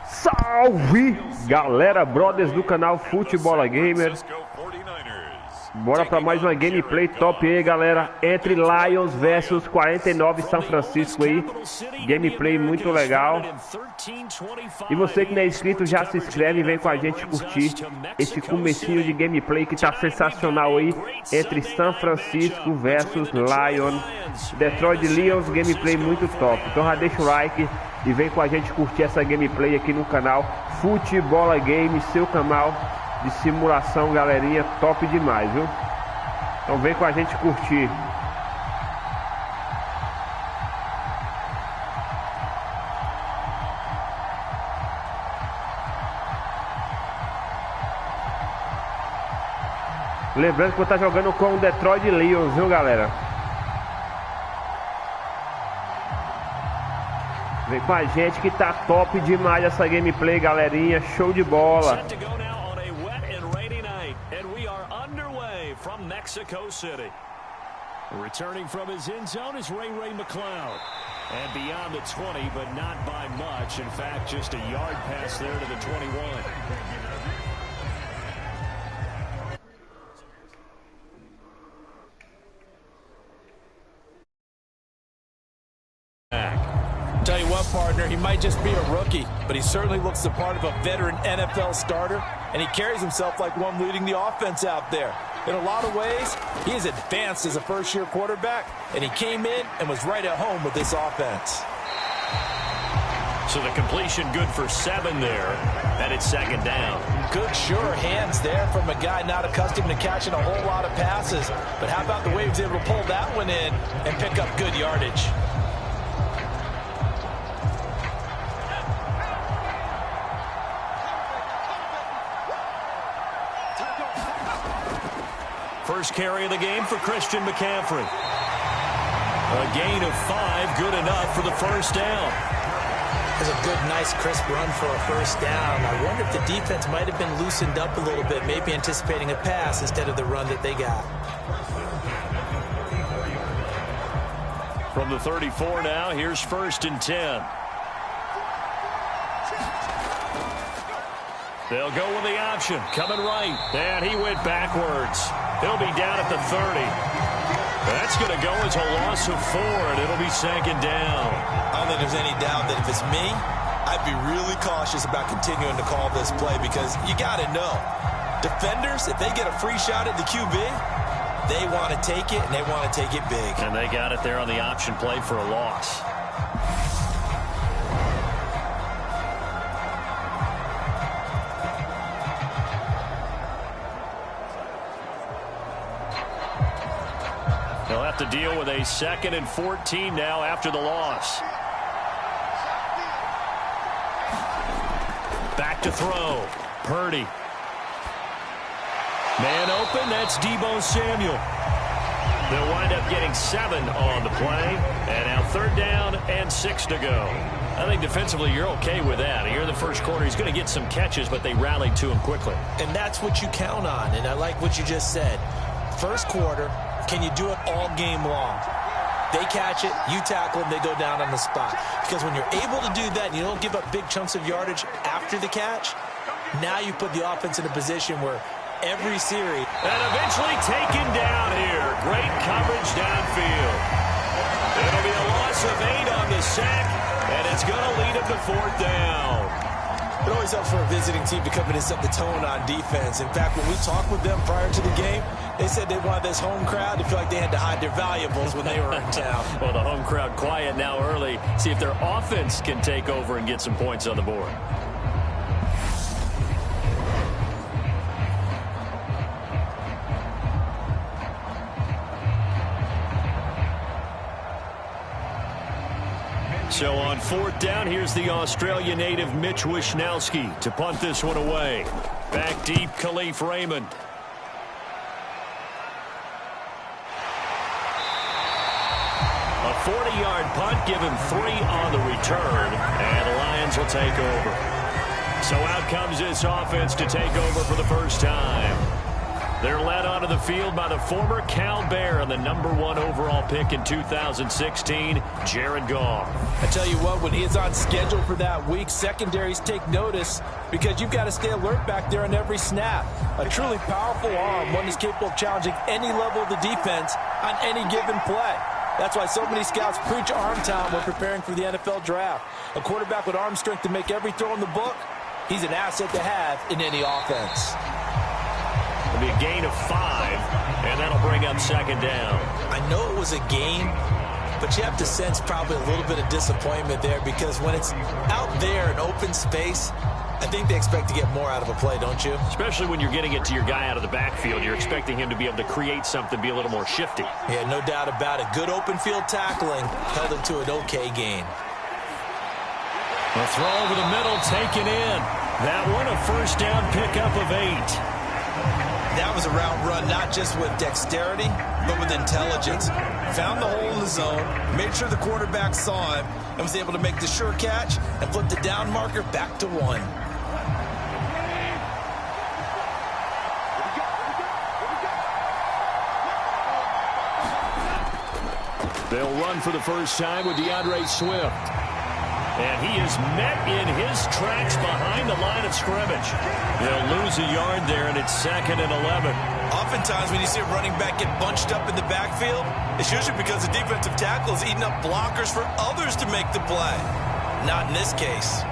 Salve, galera, brothers do canal Futebol Gamer. Bora para mais uma gameplay top aí, galera. Entre Lions versus 49 São Francisco aí. Gameplay muito legal. E você que não é inscrito, já se inscreve e vem com a gente curtir esse comecinho de gameplay que tá sensacional aí. Entre São Francisco versus Lions. Detroit Lions, gameplay muito top. Então já deixa o like e vem com a gente curtir essa gameplay aqui no canal Futebol Game, seu canal de simulação, galerinha, top demais, viu? Então vem com a gente curtir. Lembrando que eu tô jogando com o Detroit Lions, viu, galera? Vem com a gente que tá top demais essa gameplay, galerinha. Show de bola. From Mexico City. Returning from his end zone is Ray McLeod. And beyond the 20, but not by much. In fact, just a yard pass there to the 21. Tell you what, partner, he might just be a rookie, but he certainly looks the part of a veteran NFL starter, and he carries himself like one leading the offense out there. In a lot of ways, he is advanced as a first-year quarterback, and he came in and was right at home with this offense. So the completion good for 7 there, and it's second down. Good, sure hands there from a guy not accustomed to catching a whole lot of passes. But how about the way he was able to pull that one in and pick up good yardage? First carry of the game for Christian McCaffrey. A gain of 5, good enough for the first down. That's a good, nice, crisp run for a first down. I wonder if the defense might have been loosened up a little bit, maybe anticipating a pass instead of the run that they got. From the 34 now, here's 1st and 10. They'll go with the option, coming right, and he went backwards. He'll be down at the 30. That's going to go as a loss of 4, and it'll be second down. I don't think there's any doubt that if it's me, I'd be really cautious about continuing to call this play because you got to know, defenders, if they get a free shot at the QB, they want to take it, and they want to take it big. And they got it there on the option play for a loss. They'll have to deal with a 2nd and 14 now after the loss. Back to throw. Purdy. Man open, that's Deebo Samuel. They'll wind up getting 7 on the play. And now 3rd down and 6 to go. I think defensively you're okay with that. Here in the first quarter, he's going to get some catches, but they rallied to him quickly. And that's what you count on, and I like what you just said. First quarter, can you do it all game long? They catch it, you tackle them, they go down on the spot. Because when you're able to do that and you don't give up big chunks of yardage after the catch, now you put the offense in a position where every series... And eventually taken down here. Great coverage downfield. It'll be a loss of 8 on the sack, and it's going to lead him to 4th down. It always helps for a visiting team to come in and set the tone on defense. In fact, when we talked with them prior to the game, they said they wanted this home crowd to feel like they had to hide their valuables when they were in town. Well, the home crowd quiet now early. See if their offense can take over and get some points on the board. So on 4th down, here's the Australia native Mitch Wishnowsky to punt this one away. Back deep, Khalif Raymond. A 40-yard punt, give him 3 on the return, and the Lions will take over. So out comes this offense to take over for the first time. They're led onto the field by the former Cal Bear and the #1 overall pick in 2016, Jared Goff. I tell you what, when he is on schedule for that week, secondaries take notice because you've got to stay alert back there on every snap. A truly powerful arm, one that's capable of challenging any level of the defense on any given play. That's why so many scouts preach arm time when preparing for the NFL draft. A quarterback with arm strength to make every throw in the book, he's an asset to have in any offense. It'll be a gain of 5, and that'll bring up second down. I know it was a game, but you have to sense probably a little bit of disappointment there because when it's out there in open space, I think they expect to get more out of a play, don't you? Especially when you're getting it to your guy out of the backfield. You're expecting him to be able to create something, be a little more shifty. Yeah, no doubt about it. Good open field tackling held him to an okay gain. A throw over the middle, taken in. That one, a first down pickup of 8. That was a route run, not just with dexterity, but with intelligence. Found the hole in the zone, made sure the quarterback saw him, and was able to make the sure catch and flip the down marker back to 1. They'll run for the first time with DeAndre Swift. And he is met in his tracks behind the line of scrimmage. They'll lose a yard there, and it's 2nd and 11. Oftentimes when you see a running back get bunched up in the backfield, it's usually because the defensive tackle is eating up blockers for others to make the play. Not in this case.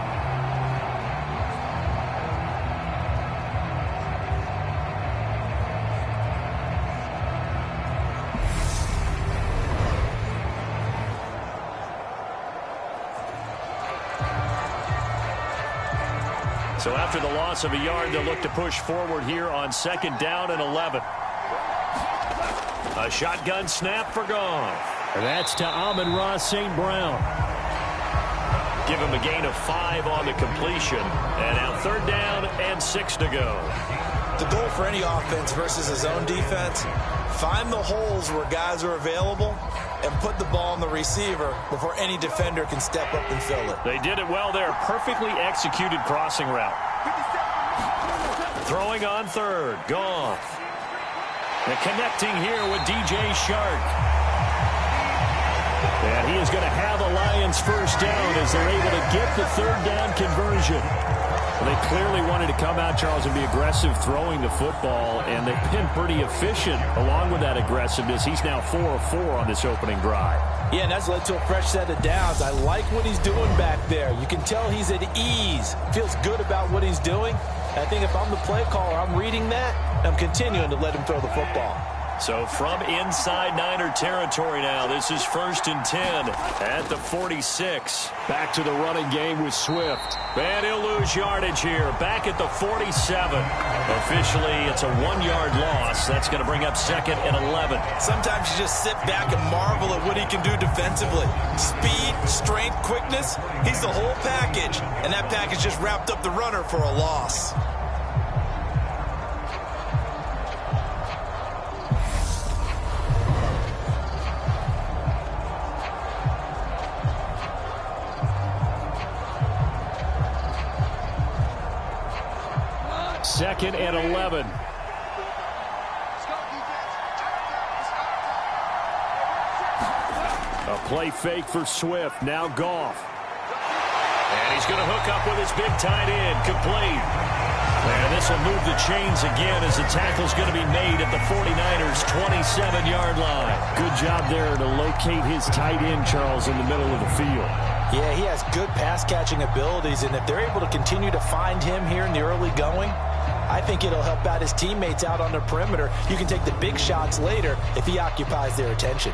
So after the loss of a yard, they'll look to push forward here on 2nd down and 11. A shotgun snap for Goff. That's to Amon-Ra St. Brown. Give him a gain of 5 on the completion. And now 3rd down and 6 to go. The goal for any offense versus his own defense, find the holes where guys are available and put the ball on the receiver before any defender can step up and fill it. They did it well there. Perfectly executed crossing route. Throwing on 3rd. Goff. And connecting here with DJ Shark. And he is going to have a Lions first down as they're able to get the 3rd down conversion. Well, they clearly wanted to come out, Charles, and be aggressive throwing the football, and they've been pretty efficient along with that aggressiveness. He's now 4 of 4 on this opening drive. Yeah, and that's led to a fresh set of downs. I like what he's doing back there. You can tell he's at ease, feels good about what he's doing. I think if I'm the play caller, I'm reading that, and I'm continuing to let him throw the football. So from inside Niner territory now, this is 1st and 10 at the 46. Back to the running game with Swift. And he'll lose yardage here. Back at the 47. Officially, it's a 1-yard loss. That's going to bring up 2nd and 11. Sometimes you just sit back and marvel at what he can do defensively. Speed, strength, quickness, he's the whole package. And that package just wrapped up the runner for a loss. Second and 11. A play fake for Swift. Now Goff. And he's going to hook up with his big tight end. Complete. And this will move the chains again as the tackle's going to be made at the 49ers' 27-yard line. Good job there to locate his tight end, Charles, in the middle of the field. Yeah, he has good pass-catching abilities, and if they're able to continue to find him here in the early going, I think it'll help out his teammates out on the perimeter. You can take the big shots later if he occupies their attention.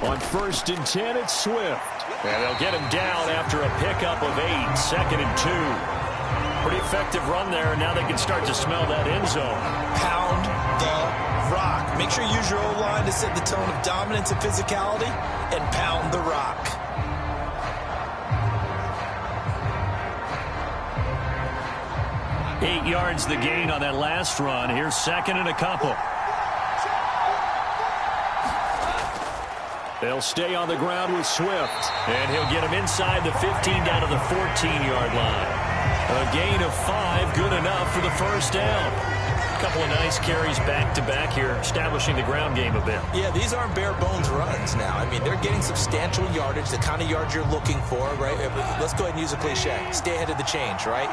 On 1st and 10, it's Swift. And they'll get him down after a pickup of 8, 2nd and 2. Pretty effective run there. Now they can start to smell that end zone. Pound the rock. Make sure you use your O-line to set the tone of dominance and physicality, and pound the rock. 8 yards the gain on that last run. Here's second and a couple. They'll stay on the ground with Swift. And he'll get him inside the 15 down to the 14-yard line. A gain of 5, good enough for the first down. A couple of nice carries back-to-back here, establishing the ground game a bit. Yeah, these aren't bare-bones runs now. I mean, they're getting substantial yardage, the kind of yards you're looking for, right? Let's go ahead and use a cliche. Stay ahead of the change, right?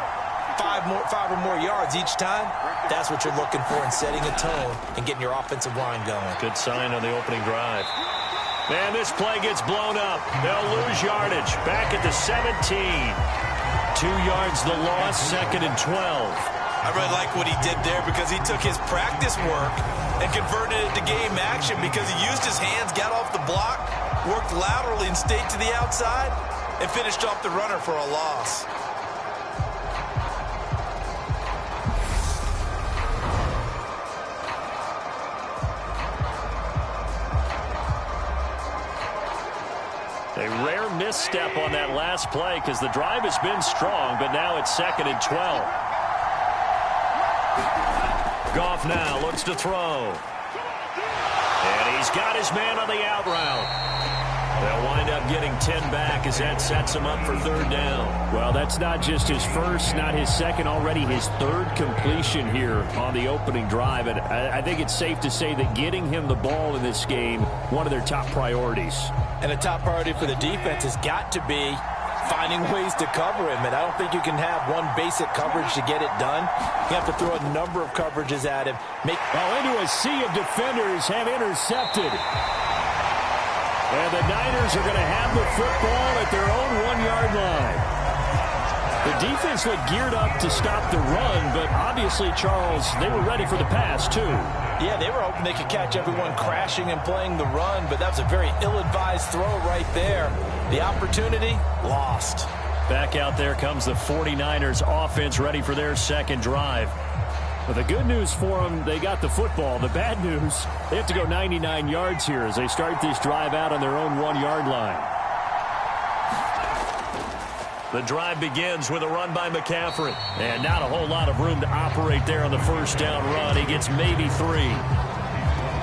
5 or more yards each time, that's what you're looking for in setting a tone and getting your offensive line going. Good sign on the opening drive. And this play gets blown up. They'll lose yardage. Back at the 17. 2 yards the loss, second and 12. I really like what he did there because he took his practice work and converted it to game action because he used his hands, got off the block, worked laterally and stayed to the outside, and finished off the runner for a loss. A rare misstep on that last play because the drive has been strong, but now it's second and 12. Goff now looks to throw. And he's got his man on the out route. They'll wind up getting 10 back as that sets him up for third down. Well, that's not just his first, not his second, already his third completion here on the opening drive. And I think it's safe to say that getting him the ball in this game, one of their top priorities. And a top priority for the defense has got to be finding ways to cover him. And I don't think you can have one basic coverage to get it done. You have to throw a number of coverages at him. Into a sea of defenders have intercepted. And the Niners are going to have the football at their own 1-yard line. The defense looked geared up to stop the run, but obviously, Charles, they were ready for the pass, too. Yeah, they were hoping they could catch everyone crashing and playing the run, but that was a very ill-advised throw right there. The opportunity, lost. Back out there comes the 49ers offense ready for their second drive. But the good news for them, they got the football. The bad news, they have to go 99 yards here as they start this drive out on their own 1-yard line. The drive begins with a run by McCaffrey. And not a whole lot of room to operate there on the first down run. He gets maybe 3.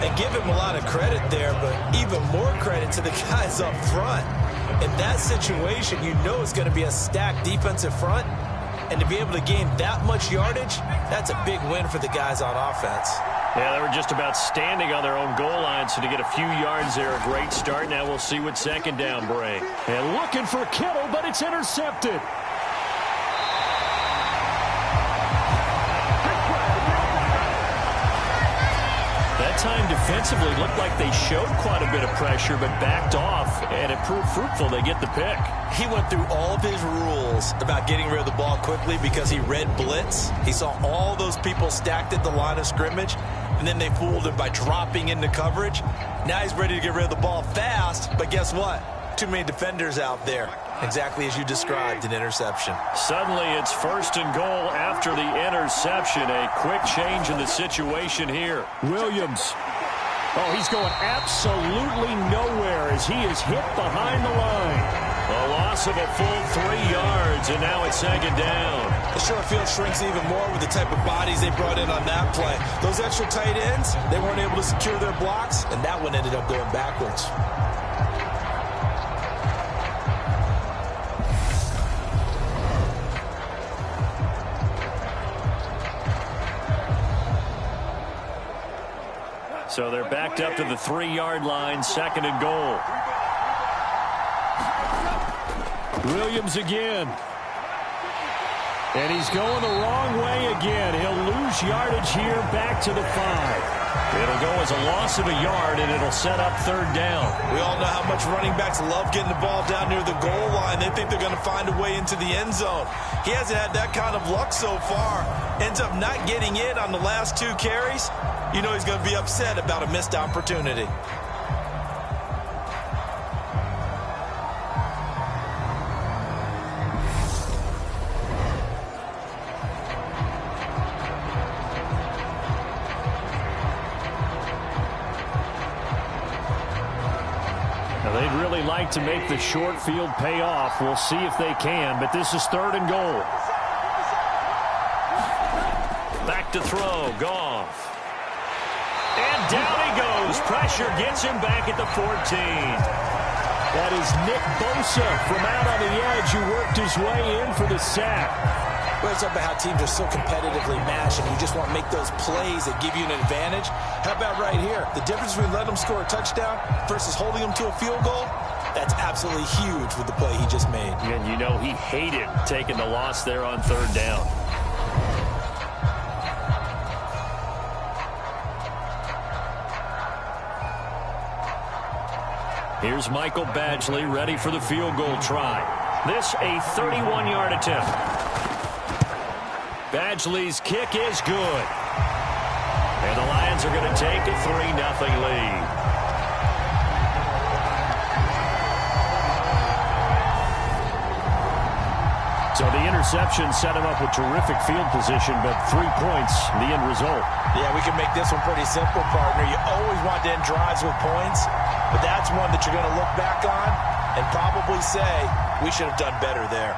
And give him a lot of credit there, but even more credit to the guys up front. In that situation, you know it's going to be a stacked defensive front. And to be able to gain that much yardage, that's a big win for the guys on offense. Yeah, they were just about standing on their own goal line, so to get a few yards there, a great start. Now we'll see what second down brings. And looking for Kittle, but it's intercepted. That time defensively looked like they showed quite a bit of pressure, but backed off, and it proved fruitful. They get the pick. He went through all of his rules about getting rid of the ball quickly because he read blitz. He saw all those people stacked at the line of scrimmage, and then they fooled him by dropping into coverage. Now he's ready to get rid of the ball fast, but guess what? Too many defenders out there. Exactly as you described, an interception. Suddenly it's first and goal after the interception. A quick change in the situation here. Williams. Oh, he's going absolutely nowhere as he is hit behind the line. A loss of a full 3 yards, and now it's second down. The short field shrinks even more with the type of bodies they brought in on that play. Those extra tight ends, they weren't able to secure their blocks, and that one ended up going backwards. So they're backed up to the 3-yard line, second and goal. Williams again. And he's going the wrong way again. He'll lose yardage here back to the 5. It'll go as a loss of a yard, and it'll set up third down. We all know how much running backs love getting the ball down near the goal line. They think they're going to find a way into the end zone. He hasn't had that kind of luck so far. Ends up not getting in on the last 2 carries. You know he's going to be upset about a missed opportunity. Now, they'd really like to make the short field pay off. We'll see if they can, but this is third and goal. to throw. Goff. And down he goes. Pressure gets him back at the 14. That is Nick Bosa from out on the edge who worked his way in for the sack. Well, it's about how teams are so competitively matched, and you just want to make those plays that give you an advantage. How about right here? The difference between letting them score a touchdown versus holding them to a field goal, that's absolutely huge with the play he just made. And you know he hated taking the loss there on third down. Here's Michael Badgley ready for the field goal try. This a 31-yard attempt. Badgley's kick is good. And the Lions are going to take a 3-0 lead. So the interception set him up with terrific field position, but 3 points, the end result. Yeah, we can make this one pretty simple, partner. You always want to end drives with points, but that's one that you're going to look back on and probably say, we should have done better there.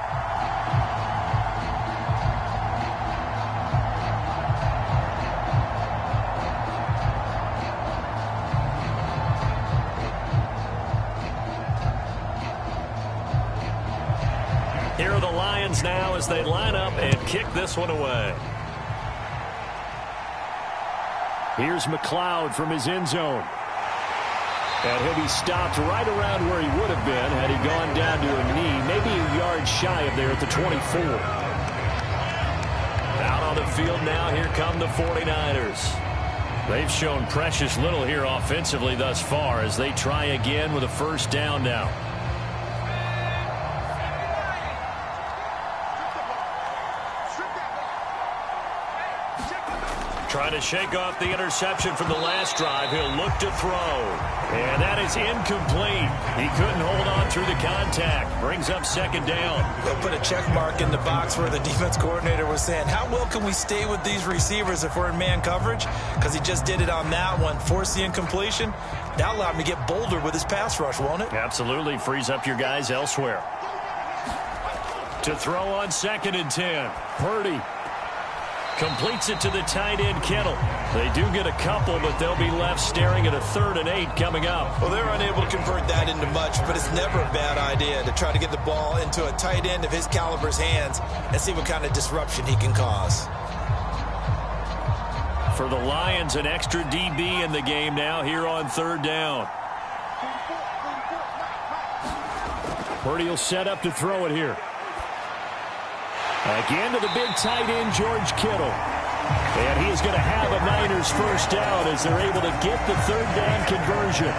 Here are the Lions now as they line up and kick this one away. Here's McLeod from his end zone. And he'll be stopped right around where he would have been had he gone down to a knee, maybe a yard shy of there at the 24. Out on the field now, here come the 49ers. They've shown precious little here offensively thus far as they try again with a first down now. Trying to shake off the interception from the last drive. He'll look to throw. And that is incomplete. He couldn't hold on through the contact. Brings up second down. They'll put a check mark in the box where the defense coordinator was saying, how well can we stay with these receivers if we're in man coverage? Because he just did it on that one. Forced the incompletion. That allowed him to get bolder with his pass rush, won't it? Absolutely. Frees up your guys elsewhere. To throw on 2nd and 10. Purdy. Completes it to the tight end, Kittle. They do get a couple, but they'll be left staring at a 3rd and 8 coming up. Well, they're unable to convert that into much, but it's never a bad idea to try to get the ball into a tight end of his caliber's hands and see what kind of disruption he can cause. For the Lions, an extra DB in the game now here on 3rd down. Purdy will set up to throw it here. Again to the big tight end, George Kittle. And he is going to have a Niners first down as they're able to get the 3rd down conversion.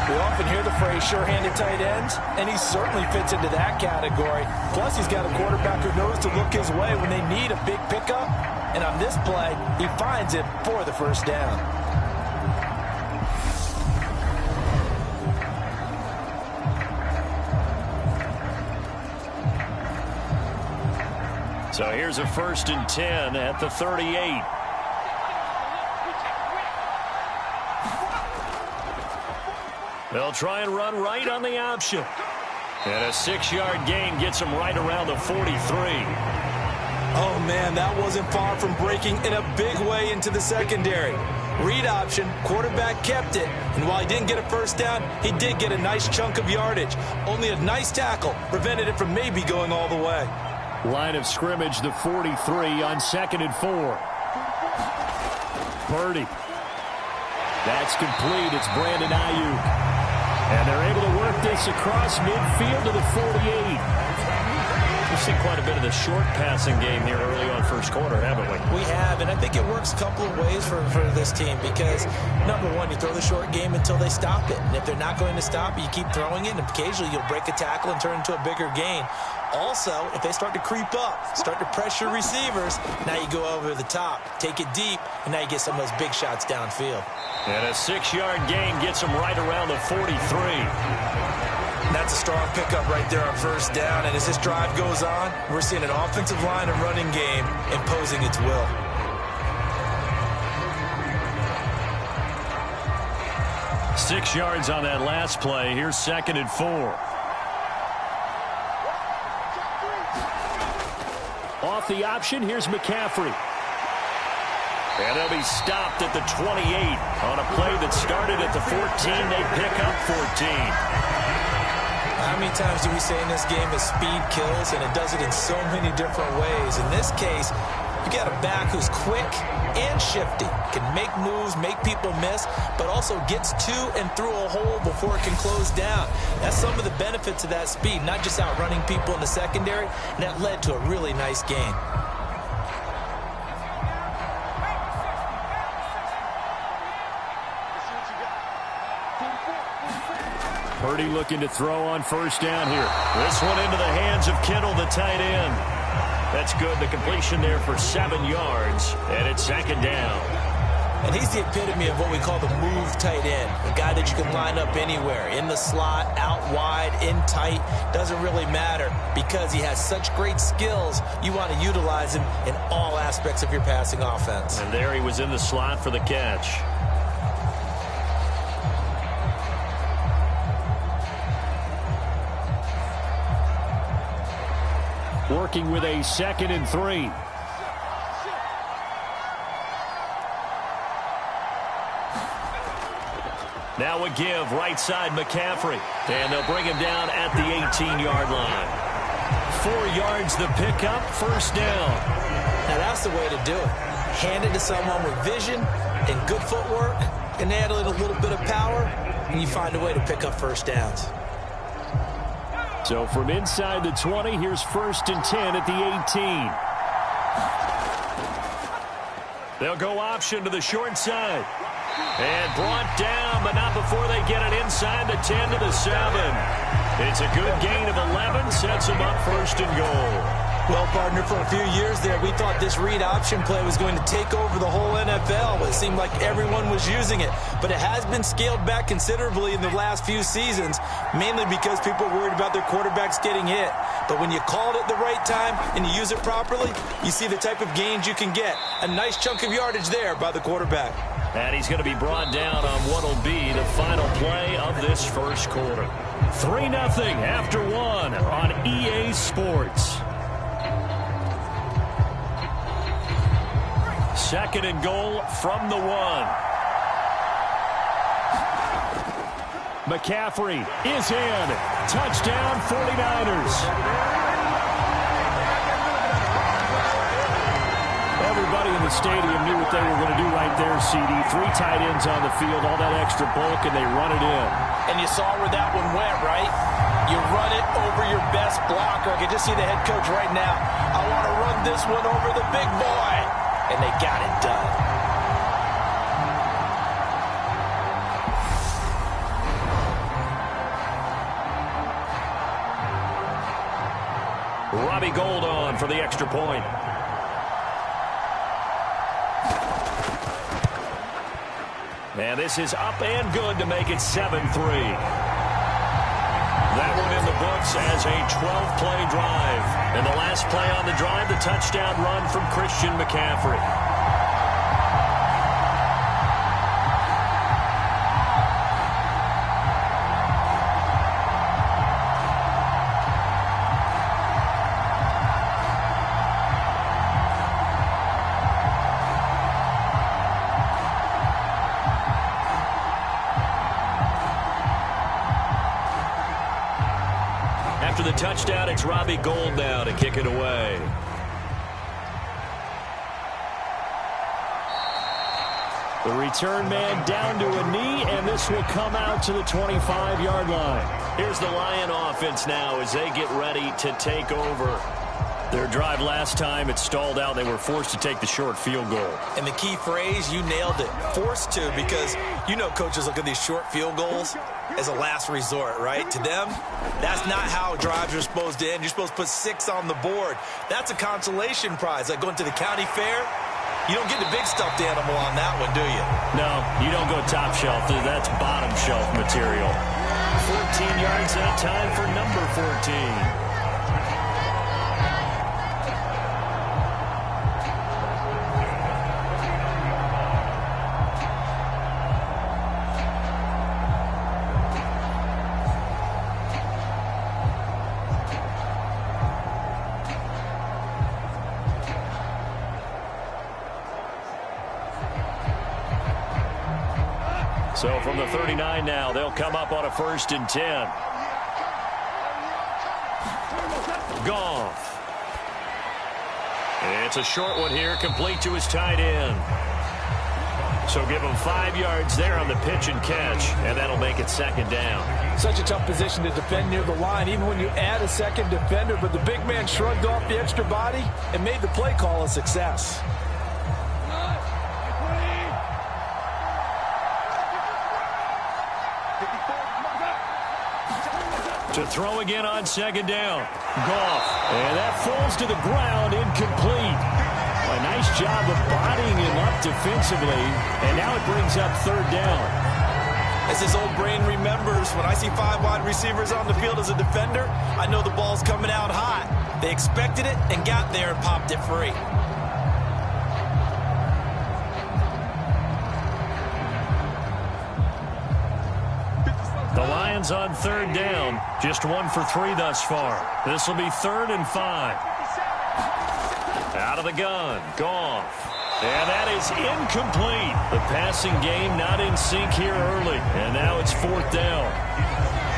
We often hear the phrase sure-handed tight ends, and he certainly fits into that category. Plus, he's got a quarterback who knows to look his way when they need a big pickup. And on this play, he finds it for the first down. So here's a 1st and 10 at the 38. They'll try and run right on the option. And a 6-yard gain gets them right around the 43. Oh, man, that wasn't far from breaking in a big way into the secondary. Read option, quarterback kept it, and while he didn't get a first down, he did get a nice chunk of yardage. Only a nice tackle prevented it from maybe going all the way. Line of scrimmage, the 43 on 2nd and 4. Purdy. That's complete. It's Brandon Ayuk. And they're able to work this across midfield to the 48. We've seen quite a bit of the short passing game here early on first quarter, haven't we? We have, and I think it works a couple of ways for this team because, number one, you throw the short game until they stop it. And if they're not going to stop it, you keep throwing it, and occasionally you'll break a tackle and turn into a bigger gain. Also, if they start to creep up, start to pressure receivers, now you go over the top, take it deep, and now you get some of those big shots downfield. And a 6-yard gain gets them right around the 43. That's a strong pickup right there on first down. And as this drive goes on, we're seeing an offensive line and running game imposing its will. Six yards on that last play. Here's 2nd and 4. Off the option, here's McCaffrey. And they'll be stopped at the 28 on a play that started at the 14. They pick up 14. How many times do we say in this game that speed kills, and it does it in so many different ways? In this case, you got a back who's quick and shifty, can make moves, make people miss, but also gets to and through a hole before it can close down. That's some of the benefits of that speed, not just outrunning people in the secondary, and that led to a really nice game. Purdy looking to throw on first down here. This one into the hands of Kittle, the tight end. That's good. The completion there for 7 yards, and it's second down. And he's the epitome of what we call the move tight end, a guy that you can line up anywhere, in the slot, out wide, in tight, doesn't really matter because he has such great skills. You want to utilize him in all aspects of your passing offense. And there he was in the slot for the catch. Working with a 2nd and 3. Now a give, right side McCaffrey. And they'll bring him down at the 18-yard line. 4 yards the pickup, first down. Now that's the way to do it. Hand it to someone with vision and good footwork, and add a little bit of power, and you find a way to pick up first downs. So from inside the 20, here's 1st and 10 at the 18. They'll go option to the short side. And brought down, but not before they get it inside the 10 to the 7. It's a good gain of 11, sets them up 1st and goal. Well, partner, for a few years there, we thought this read option play was going to take over the whole NFL. It seemed like everyone was using it. But it has been scaled back considerably in the last few seasons, mainly because people are worried about their quarterbacks getting hit. But when you call it at the right time and you use it properly, you see the type of gains you can get. A nice chunk of yardage there by the quarterback. And he's going to be brought down on what will be the final play of this first quarter. 3-0 after 1 on EA Sports. 2nd and goal from the 1. McCaffrey is in. Touchdown 49ers. Everybody in the stadium knew what they were going to do right there, CD. 3 tight ends on the field, all that extra bulk, and they run it in. And you saw where that one went, right? You run it over your best blocker. I can just see the head coach right now. I want to run this one over the big boy. And they got it done. Robbie Gould on for the extra point. And this is up and good to make it 7-3. That one in the books as a 12-play drive. And the last play on the drive, the touchdown run from Christian McCaffrey. After the touchdown, it's Robbie Gould now to kick it away. The return man down to a knee, and this will come out to the 25-yard line. Here's the Lion offense now as they get ready to take over. Their drive last time, it stalled out. They were forced to take the short field goal. And the key phrase, you nailed it. Forced to, because you know coaches look at these short field goals as a last resort, right? To them, that's not how drives are supposed to end. You're supposed to put 6 on the board. That's a consolation prize. Like going to the county fair, you don't get the big stuffed animal on that one, do you? No, you don't go top shelf. That's bottom shelf material. 14 yards that time for number 14. So from the 39 now, they'll come up on a 1st and 10. Goff. It's a short one here, complete to his tight end. So give him 5 yards there on the pitch and catch, and that'll make it 2nd down. Such a tough position to defend near the line, even when you add a second defender, but the big man shrugged off the extra body and made the play call a success. To throw again on 2nd down. Goff. And that falls to the ground, incomplete. A nice job of bodying him up defensively, and now it brings up 3rd down. As his old brain remembers, when I see 5 wide receivers on the field as a defender, I know the ball's coming out hot. They expected it and got there and popped it free. The Lions on 3rd down. Just 1 for 3 thus far. This will be 3rd and 5. Out of the gun. Goff. And that is incomplete. The passing game not in sync here early. And now it's 4th down.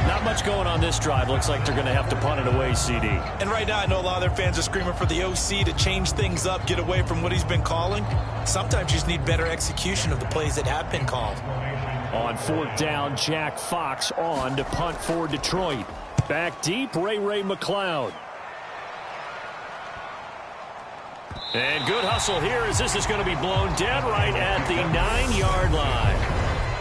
Not much going on this drive. Looks like they're going to have to punt it away, CD. And right now I know a lot of their fans are screaming for the OC to change things up, get away from what he's been calling. Sometimes you just need better execution of the plays that have been called. On 4th down, Jack Fox on to punt for Detroit. Back deep, Ray McLeod. And good hustle here as this is going to be blown dead right at the 9-yard line.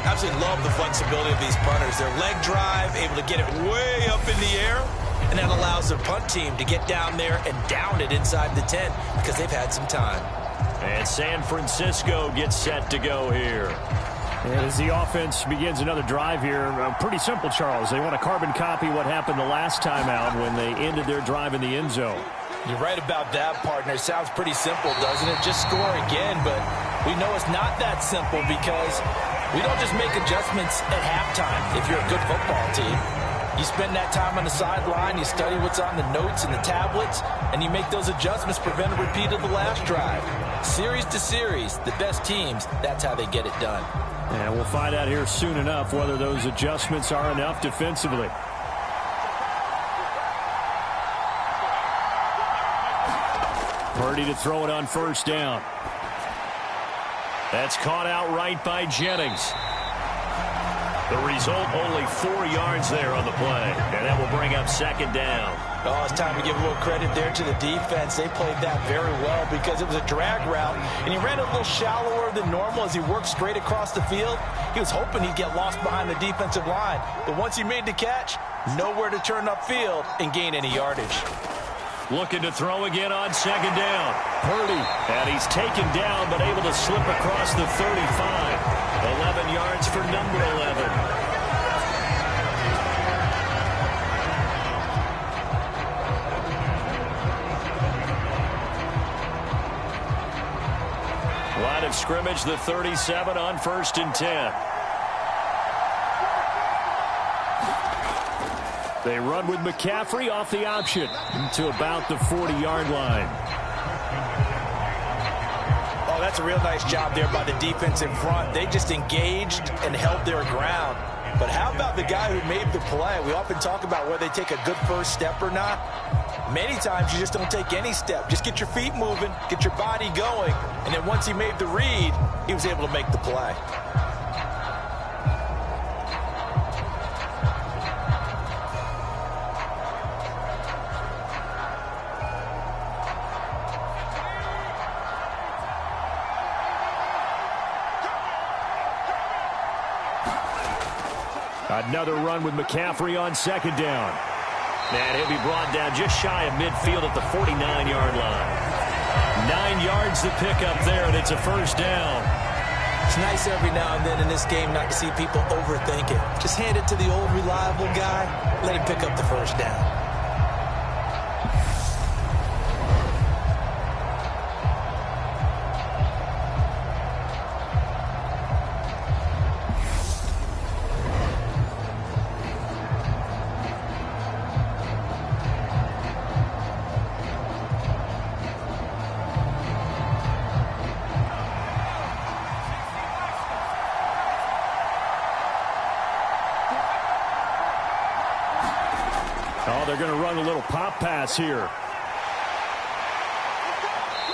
Absolutely love the flexibility of these punters. Their leg drive, able to get it way up in the air, and that allows their punt team to get down there and down it inside the 10 because they've had some time. And San Francisco gets set to go here. And as the offense begins another drive here, pretty simple, Charles. They want to carbon copy what happened the last time out when they ended their drive in the end zone. You're right about that, partner. It sounds pretty simple, doesn't it? Just score again, but we know it's not that simple because we don't just make adjustments at halftime if you're a good football team. You spend that time on the sideline, you study what's on the notes and the tablets, and you make those adjustments, prevent a repeat of the last drive. Series to series, the best teams, that's how they get it done. And we'll find out here soon enough whether those adjustments are enough defensively. Purdy to throw it on 1st down. That's caught out right by Jennings. The result, only 4 yards there on the play. And that will bring up 2nd down. Oh, it's time to give a little credit there to the defense. They played that very well because it was a drag route, and he ran a little shallower than normal as he worked straight across the field. He was hoping he'd get lost behind the defensive line, but once he made the catch, nowhere to turn upfield and gain any yardage. Looking to throw again on 2nd down. Purdy, and he's taken down but able to slip across the 35. 11 yards for number 11. Line of scrimmage, the 37 on 1st and 10. They run with McCaffrey off the option to about the 40-yard line. Oh, that's a real nice job there by the defense in front. They just engaged and held their ground. But how about the guy who made the play? We often talk about whether they take a good first step or not. Many times you just don't take any step. Just get your feet moving, get your body going, and then once he made the read, he was able to make the play. Another run with McCaffrey on 2nd down. And he'll be brought down just shy of midfield at the 49-yard line. 9 yards to pick up there, and it's a 1st down. It's nice every now and then in this game not to see people overthink it. Just hand it to the old reliable guy, let him pick up the 1st down. Oh, they're going to run a little pop pass here.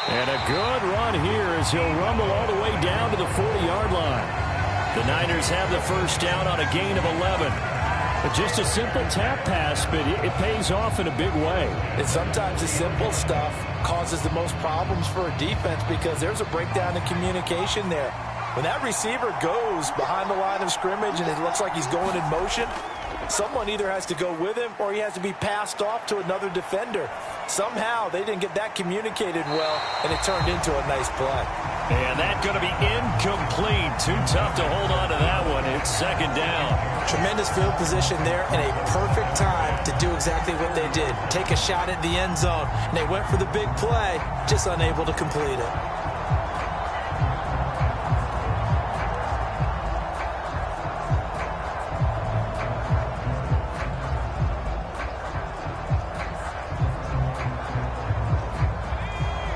And a good run here as he'll rumble all the way down to the 40-yard line. The Niners have the first down on a gain of 11. But just a simple tap pass, but it pays off in a big way. And sometimes the simple stuff causes the most problems for a defense because there's a breakdown in communication there. When that receiver goes behind the line of scrimmage and it looks like he's going in motion, someone either has to go with him or he has to be passed off to another defender. Somehow they didn't get that communicated well, and it turned into a nice play. And that's going to be incomplete. Too tough to hold on to that one. It's second down. Tremendous field position there and a perfect time to do exactly what they did. Take a shot at the end zone. And they went for the big play, just unable to complete it.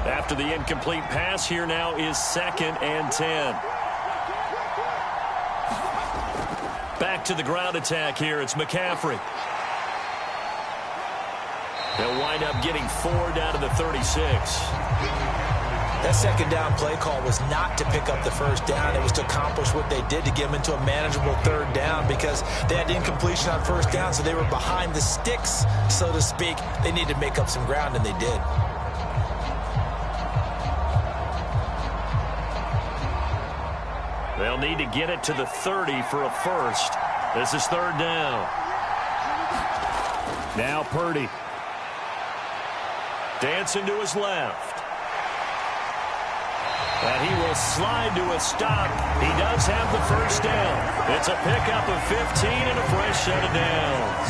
After the incomplete pass, here now is 2nd and 10. Back to the ground attack here. It's McCaffrey. They'll wind up getting 4 down to the 36. That second down play call was not to pick up the first down. It was to accomplish what they did to get them into a manageable third down because they had incompletion on first down, so they were behind the sticks, so to speak. They needed to make up some ground, and they did. They'll need to get it to the 30 for a first. This is 3rd down. Now Purdy. Dancing to his left. And he will slide to a stop. He does have the first down. It's a pickup of 15 and a fresh set of downs.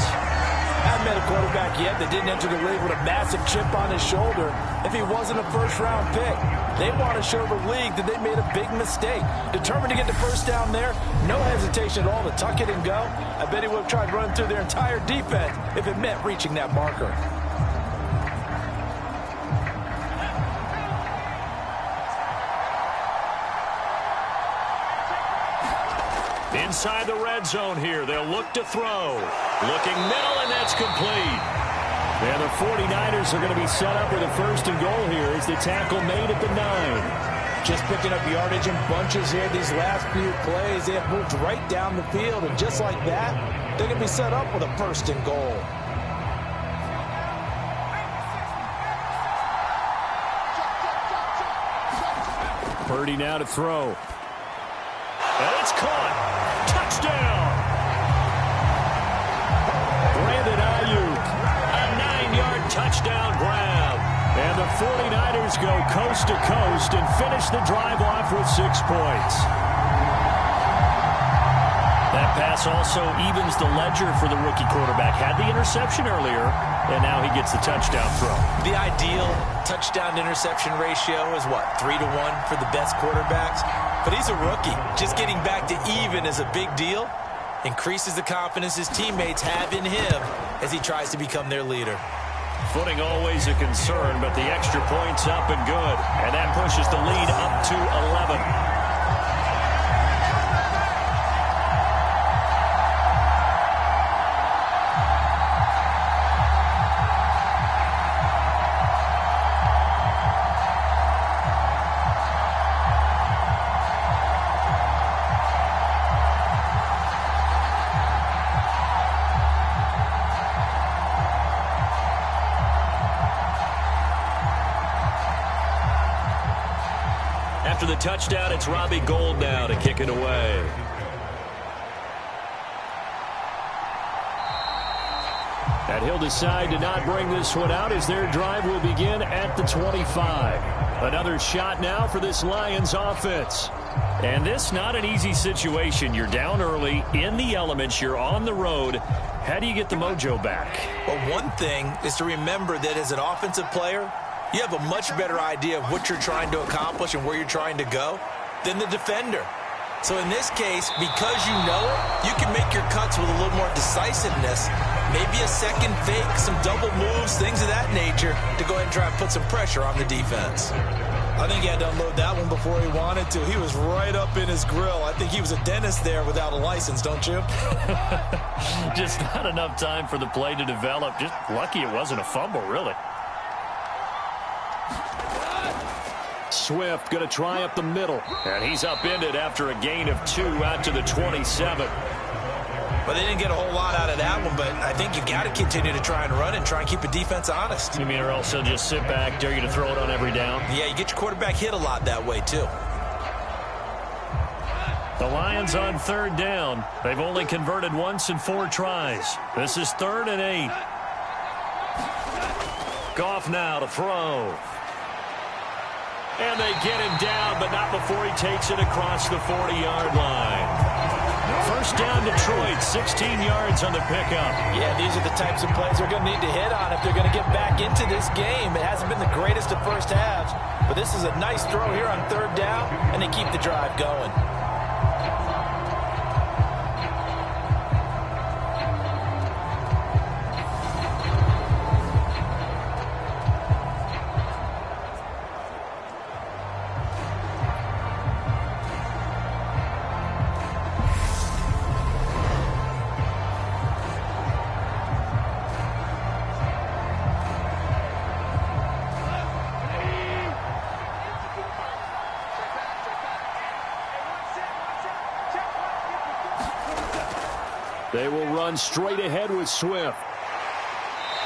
I haven't met a quarterback yet that didn't enter the league with a massive chip on his shoulder if he wasn't a first-round pick. They want to show the league that they made a big mistake. Determined to get the first down there, no hesitation at all to tuck it and go. I bet he would have tried running through their entire defense if it meant reaching that marker. Inside the red zone here, they'll look to throw. Looking middle, and that's complete. And the 49ers are going to be set up with a 1st and goal here as the tackle made at the 9. Just picking up yardage in bunches here these last few plays. They have moved right down the field, and just like that, they're going to be set up with a 1st and goal. Purdy now to throw. And it's caught. Touchdown. Brandon Ayuk. A 9-yard touchdown grab. And the 49ers go coast to coast and finish the drive off with 6 points. That pass also evens the ledger for the rookie quarterback. Had the interception earlier, and now he gets the touchdown throw. The ideal touchdown-interception ratio is what, 3-to-1 for the best quarterbacks? But he's a rookie. Just getting back to even is a big deal. Increases the confidence his teammates have in him as he tries to become their leader. Footing always a concern, but the extra point's up and good. And that pushes the lead up to 11. After the touchdown, it's Robbie Gould now to kick it away. And he'll decide to not bring this one out as their drive will begin at the 25. Another shot now for this Lions offense. And this not an easy situation. You're down early, in the elements, you're on the road. How do you get the mojo back? Well, one thing is to remember that as an offensive player, you have a much better idea of what you're trying to accomplish and where you're trying to go than the defender. So in this case, because you know it, you can make your cuts with a little more decisiveness. Maybe a second fake, some double moves, things of that nature to go ahead and try and put some pressure on the defense. I think he had to unload that one before he wanted to. He was right up in his grill. I think he was a dentist there without a license, don't you? Just not enough time for the play to develop. Just lucky it wasn't a fumble, really. Swift going to try up the middle. And he's upended after a gain of 2 out to the 27. But they didn't get a whole lot out of that one, but I think you got to continue to try and run and try and keep the defense honest. You mean or else they'll just sit back, dare you to throw it on every down? Yeah, you get your quarterback hit a lot that way, too. The Lions on 3rd down. They've only converted once in 4 tries. This is 3rd and 8. Goff now to throw. And they get him down, but not before he takes it across the 40-yard line. First down, Detroit, 16 yards on the pickup. Yeah, these are the types of plays they're going to need to hit on if they're going to get back into this game. It hasn't been the greatest of first halves, but this is a nice throw here on 3rd down, and they keep the drive going. They will run straight ahead with Swift.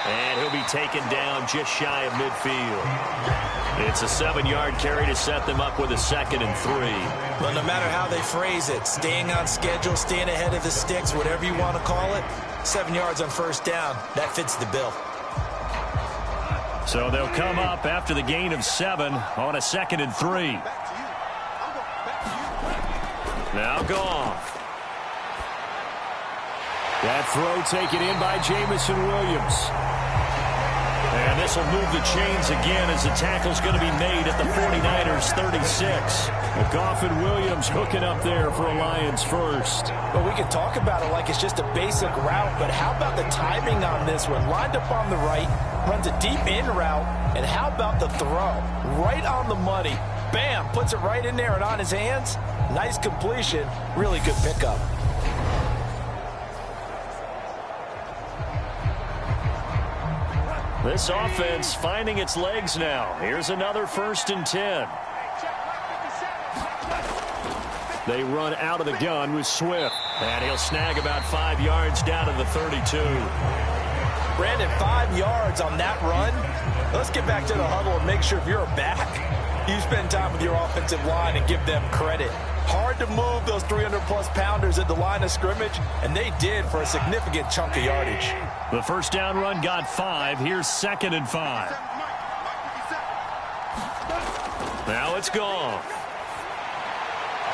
And he'll be taken down just shy of midfield. It's a 7-yard carry to set them up with a 2nd and 3. Well, no matter how they phrase it, staying on schedule, staying ahead of the sticks, whatever you want to call it, 7 yards on 1st down, that fits the bill. So they'll come up after the gain of 7 on a 2nd and 3. Now Goff. That throw taken in by Jamison Williams. And this will move the chains again as the tackle's going to be made at the 49ers 36. Goff and Williams hooking up there for a Lions first. Well, we can talk about it like it's just a basic route, but how about the timing on this one? Lined up on the right, runs a deep in route, and how about the throw? Right on the money. Bam, puts it right in there and on his hands. Nice completion, really good pickup. This offense finding its legs now. Here's another 1st and 10. They run out of the gun with Swift. And he'll snag about 5 yards down to the 32. Brandon, 5 yards on that run. Let's get back to the huddle and make sure if you're a back, you spend time with your offensive line and give them credit. Hard to move those 300-plus pounders at the line of scrimmage, and they did for a significant chunk of yardage. The 1st down run got 5. Here's 2nd and 5. Now it's Goff.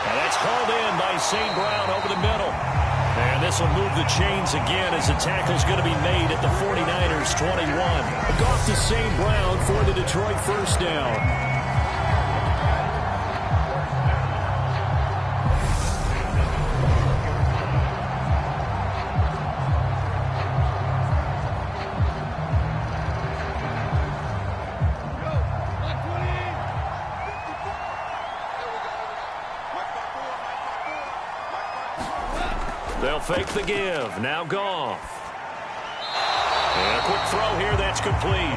And that's hauled in by St. Brown over the middle. And this will move the chains again as the tackle's going to be made at the 49ers 21. Goff to St. Brown for the Detroit 1st down. They'll fake the give. Now Goff. And a quick throw here. That's complete.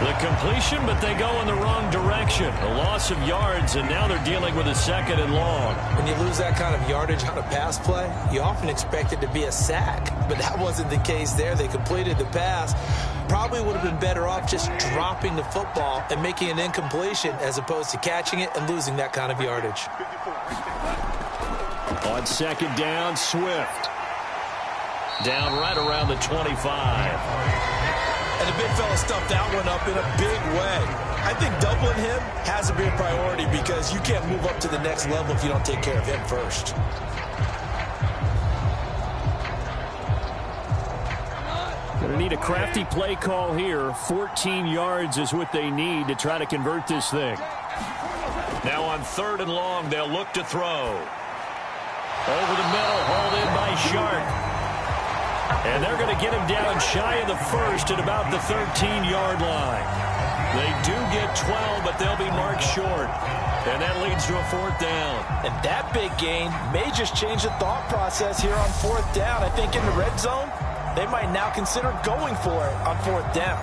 The completion, but they go in the wrong direction. A loss of yards, and now they're dealing with a 2nd and long. When you lose that kind of yardage on a pass play, you often expect it to be a sack. But that wasn't the case there. They completed the pass. Probably would have been better off just dropping the football and making an incompletion as opposed to catching it and losing that kind of yardage. On 2nd down, Swift. Down right around the 25. And the big fella stuffed that one up in a big way. I think doubling him has to be a priority because you can't move up to the next level if you don't take care of him first. Going to need a crafty play call here. 14 yards is what they need to try to convert this thing. Now on 3rd and long, they'll look to throw. Over the middle, hauled in by Shark. And they're going to get him down shy of the first at about the 13-yard line. They do get 12, but they'll be marked short. And that leads to a 4th down. And that big gain may just change the thought process here on 4th down. I think in the red zone, they might now consider going for it on 4th down.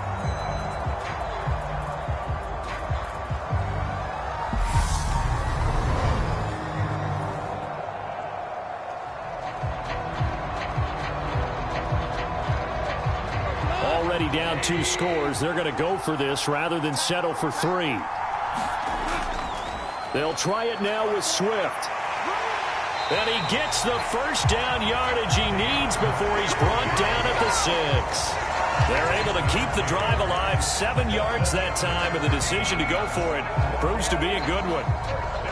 Already down 2 scores. They're going to go for this rather than settle for 3. They'll try it now with Swift. And he gets the first down yardage he needs before he's brought down at the 6. They're able to keep the drive alive, 7 yards that time, and the decision to go for it proves to be a good one.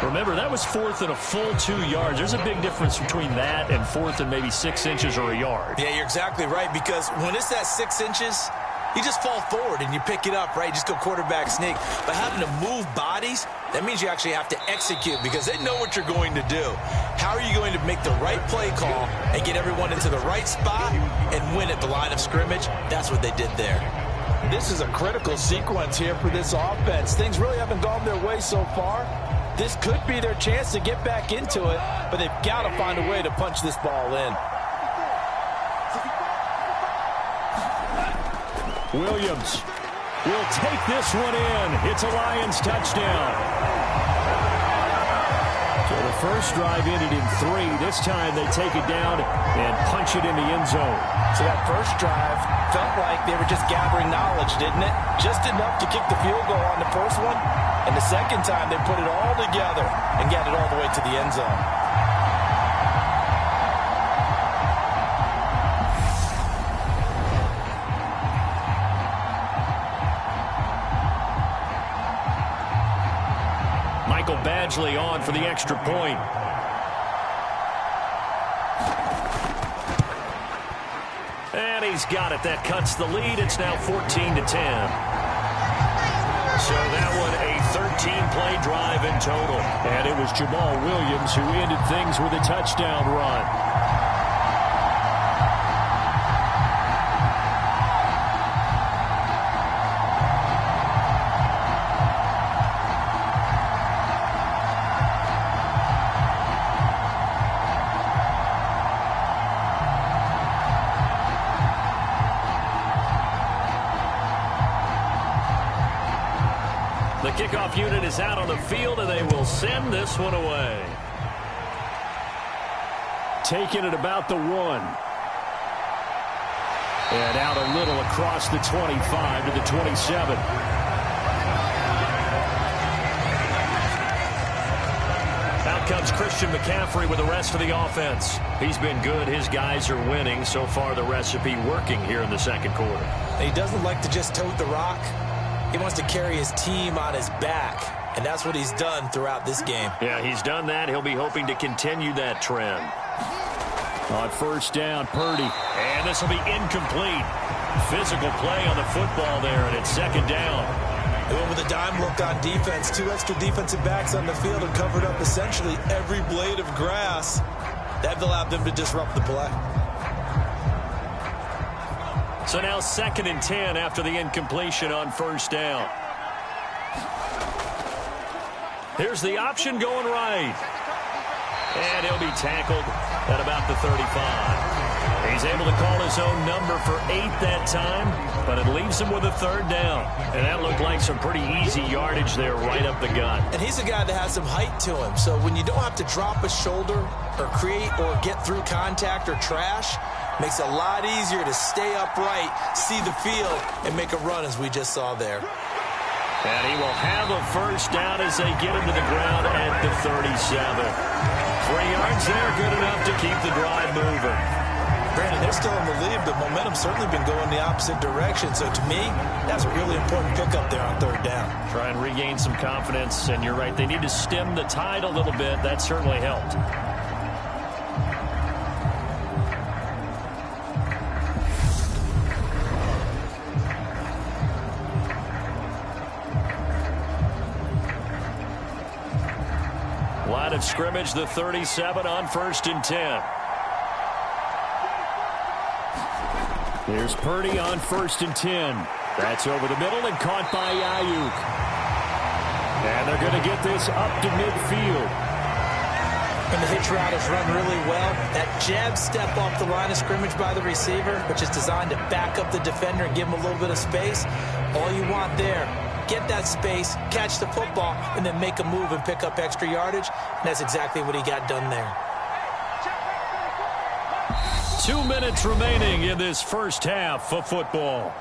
Remember, that was 4th and a full 2 yards. There's a big difference between that and 4th and maybe 6 inches or a yard. Yeah, you're exactly right, because when it's that 6 inches, you just fall forward and you pick it up, right? You just go quarterback sneak. But having to move bodies, that means you actually have to execute because they know what you're going to do. How are you going to make the right play call and get everyone into the right spot and win at the line of scrimmage? That's what they did there. This is a critical sequence here for this offense. Things really haven't gone their way so far. This could be their chance to get back into it, but they've got to find a way to punch this ball in. Williams will take this one in. It's a Lions touchdown. So the first drive ended in 3. This time they take it down and punch it in the end zone. So that first drive felt like they were just gathering knowledge, didn't it? Just enough to kick the field goal on the first one. And the second time they put it all together and got it all the way to the end zone. Badgley on for the extra point. And he's got it. That cuts the lead. It's now 14-10. So that one a 13-play drive in total. And it was Jamal Williams who ended things with a touchdown run. Kickoff unit is out on the field, and they will send this one away. Taking it about the 1. And out a little across the 25 to the 27. Out comes Christian McCaffrey with the rest of the offense. He's been good. His guys are winning. So far, the recipe working here in the second quarter. He doesn't like to just tote the rock. He wants to carry his team on his back, and that's what he's done throughout this game. Yeah, he's done that. He'll be hoping to continue that trend. On first down, Purdy. And this will be incomplete. Physical play on the football there, and it's second down. They went with a dime look on defense. 2 extra defensive backs on the field and covered up essentially every blade of grass. That allowed them to disrupt the play. So now 2nd and 10 after the incompletion on first down. Here's the option going right. And he'll be tackled at about the 35. He's able to call his own number for 8 that time, but it leaves him with a 3rd down. And that looked like some pretty easy yardage there right up the gut. And he's a guy that has some height to him. So when you don't have to drop a shoulder or create or get through contact or trash, makes it a lot easier to stay upright, see the field, and make a run as we just saw there. And he will have a first down as they get him to the ground at the 37. 3 yards there, good enough to keep the drive moving. Brandon, they're still in the lead, but momentum's certainly been going the opposite direction. So to me, that's a really important pickup there on 3rd down. Try and regain some confidence, and you're right, they need to stem the tide a little bit. That certainly helped. Line of scrimmage, the 37 on 1st and 10. Here's Purdy on 1st and 10. That's over the middle and caught by Ayuk. And they're going to get this up to midfield. When the hitch route is run really well, that jab step off the line of scrimmage by the receiver, which is designed to back up the defender and give him a little bit of space, all you want there, get that space, catch the football, and then make a move and pick up extra yardage. And that's exactly what he got done there. 2 minutes remaining in this first half of football.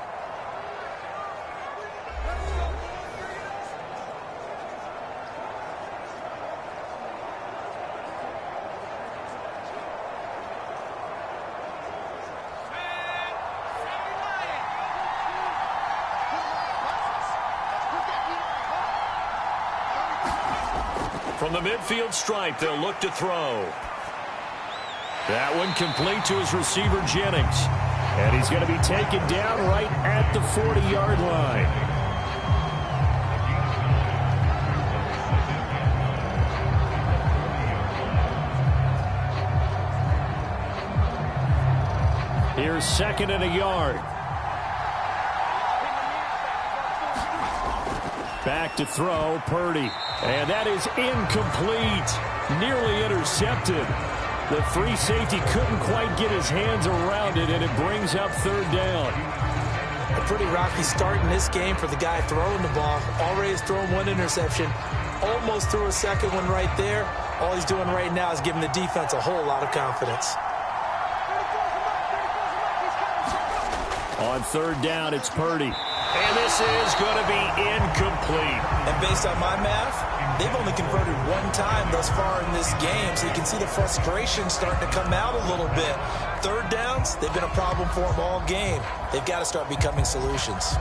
From the midfield stripe, they'll look to throw. That one complete to his receiver, Jennings. And he's going to be taken down right at the 40-yard line. Here's 2nd and a yard. Back to throw, Purdy. And that is incomplete. Nearly intercepted. The free safety couldn't quite get his hands around it, and it brings up 3rd down. A pretty rocky start in this game for the guy throwing the ball. Already has thrown 1 interception. Almost threw a 2nd one right there. All he's doing right now is giving the defense a whole lot of confidence. On 3rd down, it's Purdy. And this is going to be incomplete. And based on my math, they've only converted 1 time thus far in this game, so you can see the frustration starting to come out a little bit. 3rd downs, they've been a problem for them all game. They've got to start becoming solutions.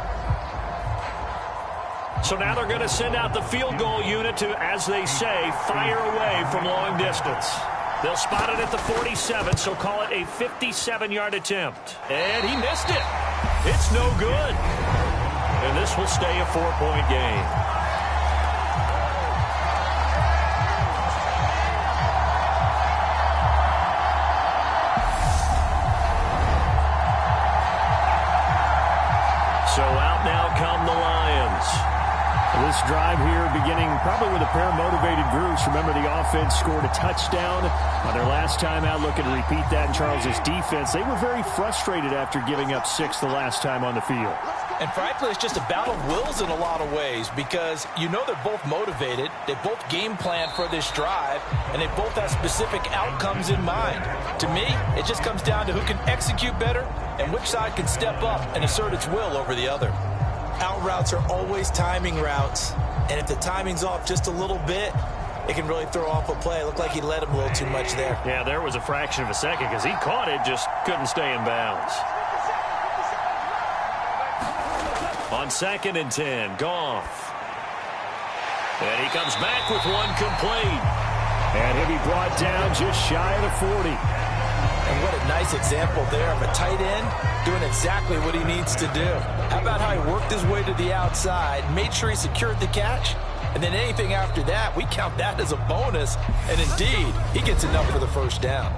So now they're going to send out the field goal unit to, as they say, fire away from long distance. They'll spot it at the 47, so call it a 57-yard attempt. And he missed it. It's no good. And this will stay a 4-point game. So out now come the Lions. This drive here beginning probably with a pair of motivated groups. Remember, the offense scored a touchdown on their last time out. Looking to repeat that in Charles's defense. They were very frustrated after giving up 6 the last time on the field. And frankly, it's just a battle of wills in a lot of ways because you know they're both motivated. They both game plan for this drive, and they both have specific outcomes in mind. To me, it just comes down to who can execute better and which side can step up and assert its will over the other. Out routes are always timing routes, and if the timing's off just a little bit, it can really throw off a play. It looked like he led him a little too much there. Yeah, there was a fraction of a second because he caught it, just couldn't stay in bounds. On 2nd and 10, Goff. And he comes back with one complete. And he'll be brought down just shy of the 40. And what a nice example there of a tight end doing exactly what he needs to do. How about how he worked his way to the outside, made sure he secured the catch, and then anything after that, we count that as a bonus. And indeed, he gets enough for the 1st down.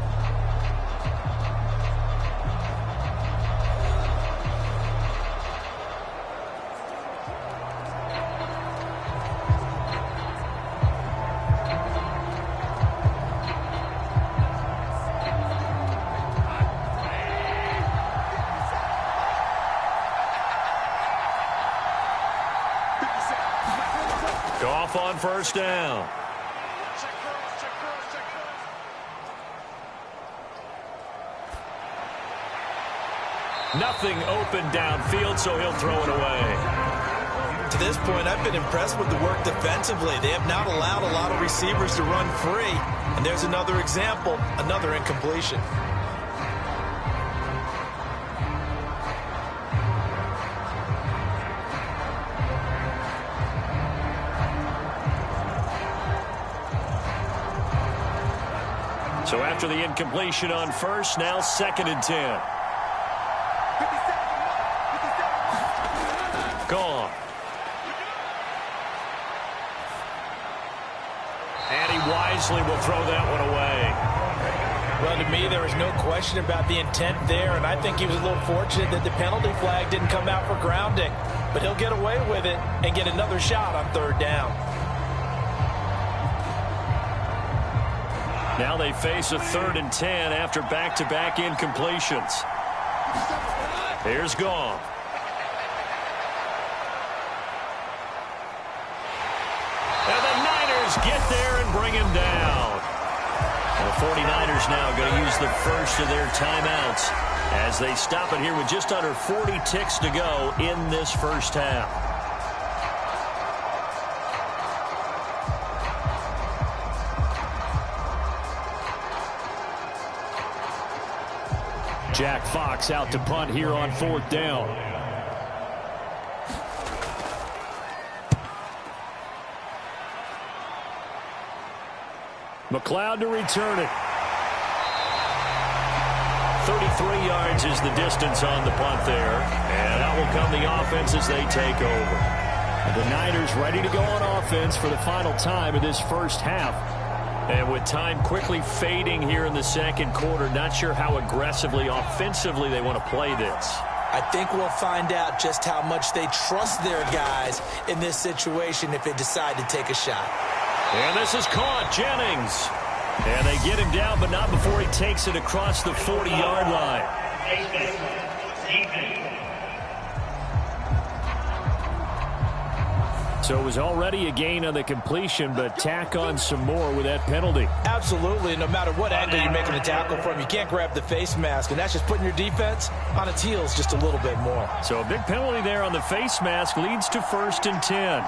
Goff on 1st down. Nothing open downfield, so he'll throw it away. To this point, I've been impressed with the work defensively. They have not allowed a lot of receivers to run free. And there's another example, another incompletion. So after the incompletion on 1st, now 2nd and 10. Gone. And he wisely will throw that one away. Well, to me, there was no question about the intent there, and I think he was a little fortunate that the penalty flag didn't come out for grounding. But he'll get away with it and get another shot on third down. Now they face a 3rd and 10 after back-to-back incompletions. Here's Goff. And the Niners get there and bring him down. The 49ers now going to use the first of their timeouts as they stop it here with just under 40 ticks to go in this first half. Jack Fox out to punt here on 4th down. McLeod to return it. 33 yards is the distance on the punt there. And out will come the offense as they take over. The Niners ready to go on offense for the final time of this first half. And with time quickly fading here in the second quarter, not sure how aggressively, offensively they want to play this. I think we'll find out just how much they trust their guys in this situation if they decide to take a shot. And this is caught, Jennings. And they get him down, but not before he takes it across the 40-yard line. So it was already a gain on the completion, but tack on some more with that penalty. Absolutely. No matter what angle you're making the tackle from, you can't grab the face mask, and that's just putting your defense on its heels just a little bit more. So a big penalty there on the face mask leads to 1st and 10.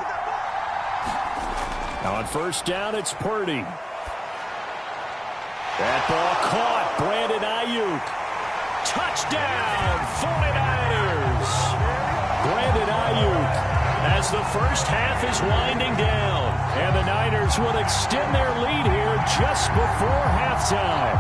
Now on 1st down, it's Purdy. That ball caught. Brandon Ayuk. Touchdown, 49ers. Brandon Ayuk as the first half is winding down. And the Niners will extend their lead here just before halftime.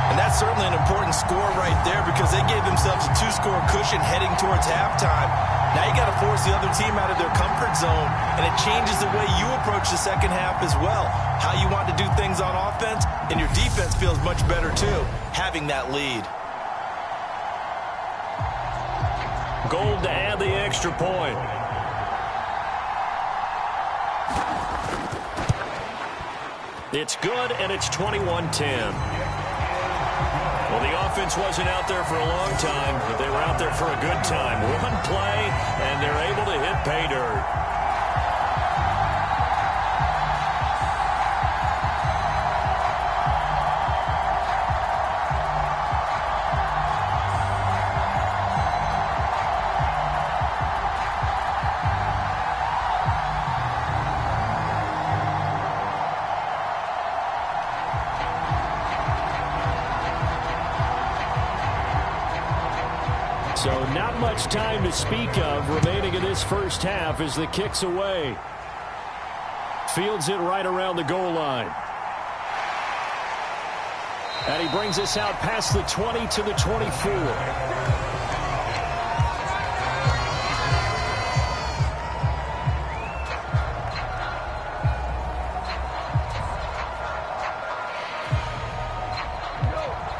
And that's certainly an important score right there because they gave themselves a 2-score cushion heading towards halftime. Now you got to force the other team out of their comfort zone, and it changes the way you approach the second half as well. How you want to do things on offense, and your defense feels much better too, having that lead. Gold to add the extra point. It's good, and it's 21-10. Well, the offense wasn't out there for a long time, but they were out there for a good time. One play, and they're able to hit pay dirt. So not much time to speak of remaining in this first half as the kick's away. Fields it right around the goal line. And he brings us out past the 20 to the 24.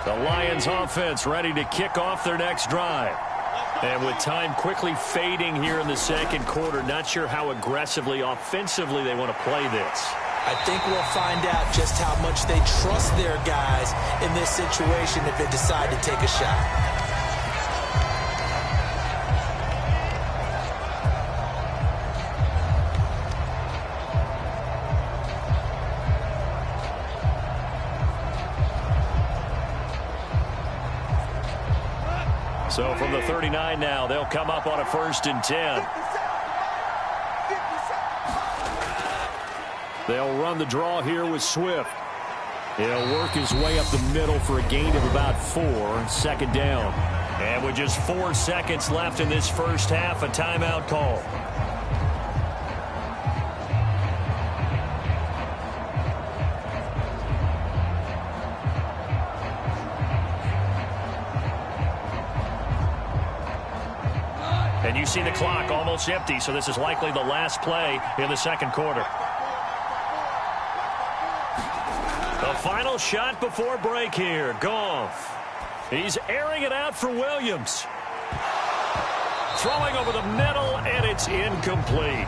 The Lions offense ready to kick off their next drive. And with time quickly fading here in the second quarter, not sure how aggressively, offensively they want to play this. I think we'll find out just how much they trust their guys in this situation if they decide to take a shot. So from the 39 now, they'll come up on a 1st and 10. They'll run the draw here with Swift. He'll work his way up the middle for a gain of about 4, 2nd down. And with just 4 seconds left in this first half, a timeout call. And you see the clock almost empty, so this is likely the last play in the second quarter. The Final shot before break here. Goff. He's airing it out for Williams. Throwing over the middle, and it's incomplete.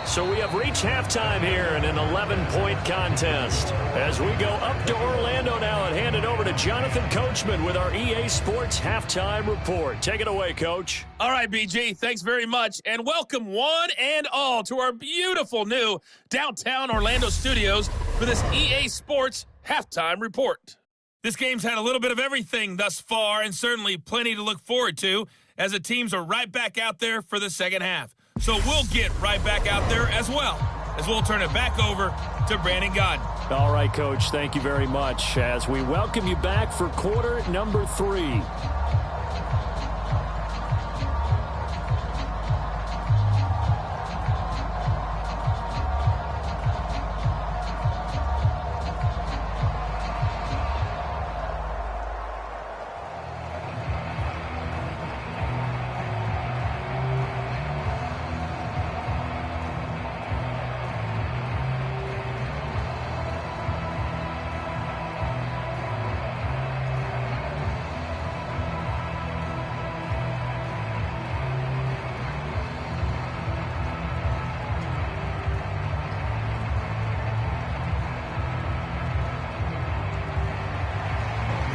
So we have reached halftime here in an 11-point contest. As we go up to Orlando now and hand it over to Jonathan Coachman with our EA Sports Halftime Report. Take it away, Coach. All right, BG, thanks very much. And welcome one and all to our beautiful new downtown Orlando studios for this EA Sports Halftime Report. This game's had a little bit of everything thus far, and certainly plenty to look forward to as the teams are right back out there for the second half. So we'll get right back out there as well, as we'll turn it back over to Brandon Godden. All right, Coach, thank you very much as we welcome you back for quarter number 3.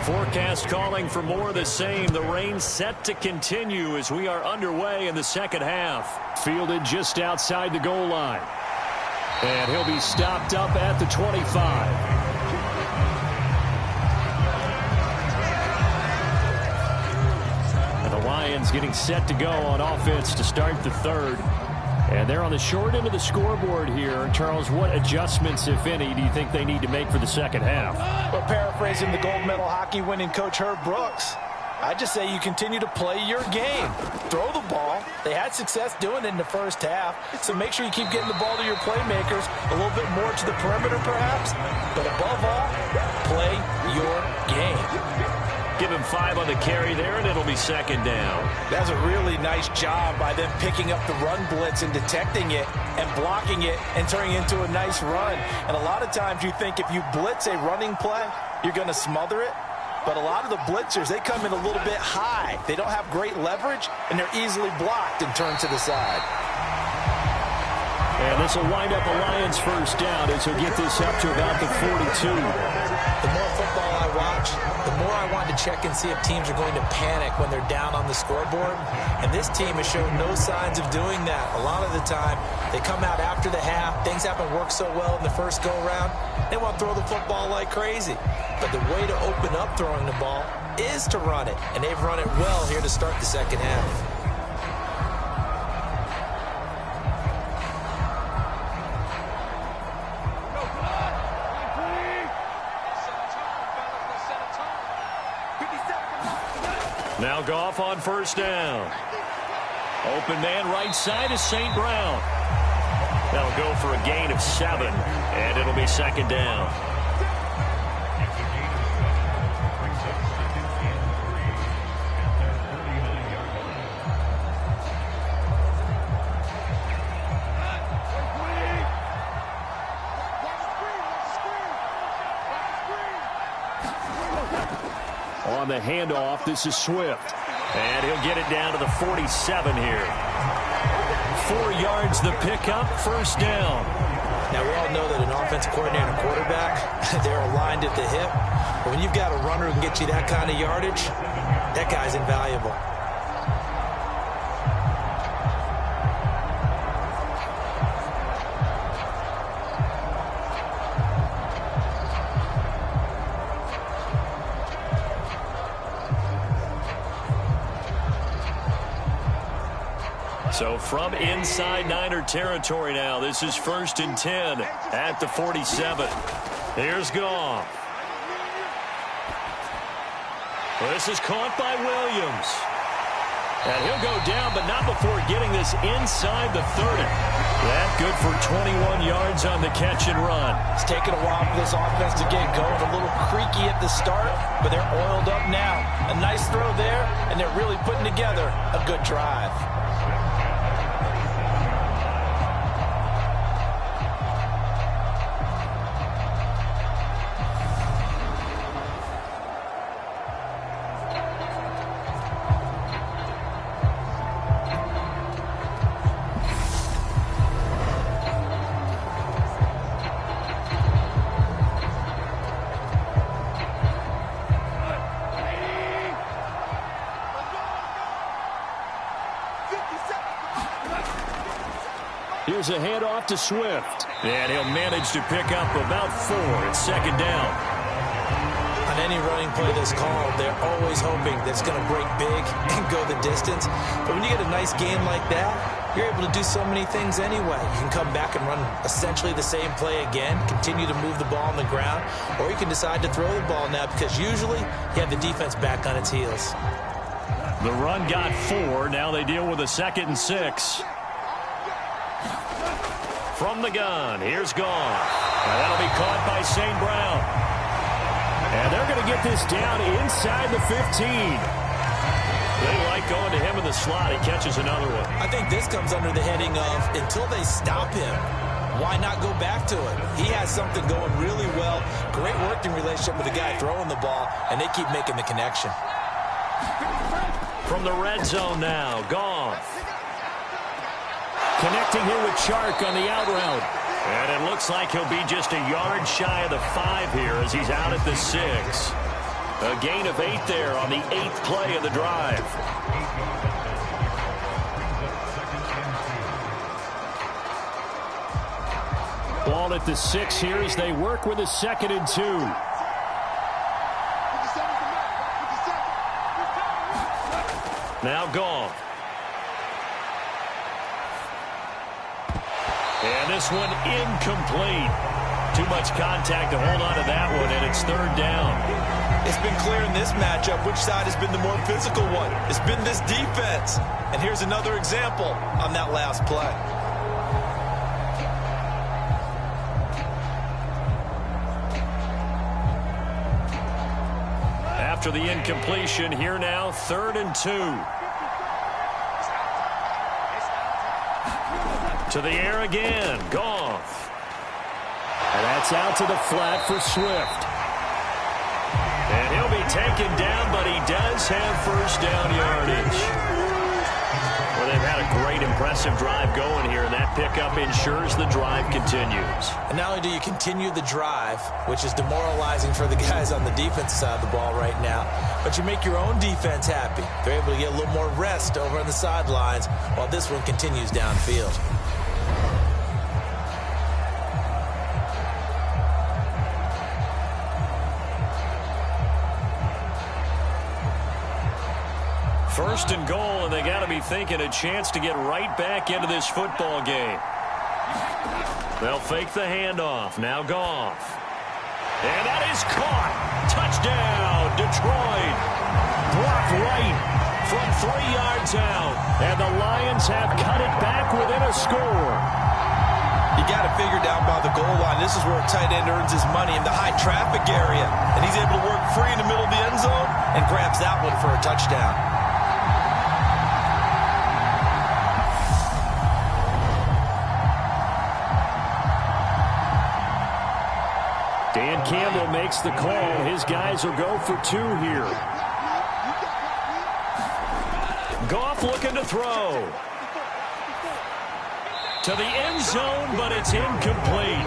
Forecast calling for more of the same. The rain set to continue as we are underway in the second half. Fielded just outside the goal line. And he'll be stopped up at the 25. And the Lions getting set to go on offense to start the third. And they're on the short end of the scoreboard here. Charles, what adjustments, if any, do you think they need to make for the second half? Well, paraphrasing the gold medal hockey winning coach Herb Brooks, I just say you continue to play your game. Throw the ball. They had success doing it in the first half, so make sure you keep getting the ball to your playmakers, a little bit more to the perimeter perhaps, but above all, play your game. Give him 5 on the carry there, and it'll be second down. That's a really nice job by them picking up the run blitz and detecting it and blocking it and turning it into a nice run. And a lot of times you think if you blitz a running play, you're going to smother it. But a lot of the blitzers, they come in a little bit high. They don't have great leverage, and they're easily blocked and turned to the side. And this will wind up a Lions first down as he'll get this up to about the 42. The more football I watch, the more I want to check and see if teams are going to panic when they're down on the scoreboard. And this team has shown no signs of doing that. A lot of the time, they come out after the half. Things haven't worked so well in the first go-around. They want to throw the football like crazy. But the way to open up throwing the ball is to run it. And they've run it well here to start the second half. Now Goff on first down. Open man right side is St. Brown. That'll go for a gain of 7, and it'll be second down. On the handoff, this is Swift. And he'll get it down to the 47 here. 4 yards the pickup, first down. Now, we all know that an offensive coordinator and a quarterback, they're aligned at the hip. But when you've got a runner who can get you that kind of yardage, that guy's invaluable. So from inside Niner territory now, this is 1st and 10 at the 47. Here's Goff. Well, this is caught by Williams. And he'll go down, but not before getting this inside the 30. That good for 21 yards on the catch and run. It's taken a while for this offense to get going. A little creaky at the start, but they're oiled up now. A nice throw there, and they're really putting together a good drive. Here's a handoff to Swift. And he'll manage to pick up about 4. It's second down. On any running play that's called, they're always hoping that it's going to break big and go the distance. But when you get a nice game like that, you're able to do so many things anyway. You can come back and run essentially the same play again, continue to move the ball on the ground, or you can decide to throw the ball now because usually you have the defense back on its heels. The run got 4. Now they deal with a 2nd and 6. From the gun, here's Gone. Now that'll be caught by St. Brown. And they're going to get this down inside the 15. They like going to him in the slot. He catches another one. I think this comes under the heading of until they stop him, why not go back to it? He has something going really well. Great working relationship with the guy throwing the ball, and they keep making the connection. From the red zone now, Gone. Connecting here with Chark on the out route. And it looks like he'll be just a yard shy of the 5 here as he's out at the 6. A gain of 8 there on the 8th play of the drive. Ball at the 6 here as they work with a 2nd and 2. Now Gone. And this one incomplete. Too much contact to hold on to that one, and it's 3rd down. It's been clear in this matchup which side has been the more physical one. It's been this defense. And here's another example on that last play. After the incompletion, here now, 3rd and 2. To the air again, Goff. And that's out to the flat for Swift. And he'll be taken down, but he does have 1st down yardage. Well, they've had a great, impressive drive going here, and that pickup ensures the drive continues. And not only do you continue the drive, which is demoralizing for the guys on the defensive side of the ball right now, but you make your own defense happy. They're able to get a little more rest over on the sidelines while this one continues downfield. First and goal, and they got to be thinking a chance to get right back into this football game. They'll fake the handoff. Now Goff. And that is caught. Touchdown, Detroit. Blocked right from 3 yards out. And the Lions have cut it back within a score. You got to figure down by the goal line. This is where a tight end earns his money in the high traffic area. And he's able to work free in the middle of the end zone and grabs that one for a touchdown. Dan Campbell makes the call. His guys will go for 2 here. Goff looking to throw. To the end zone, but it's incomplete.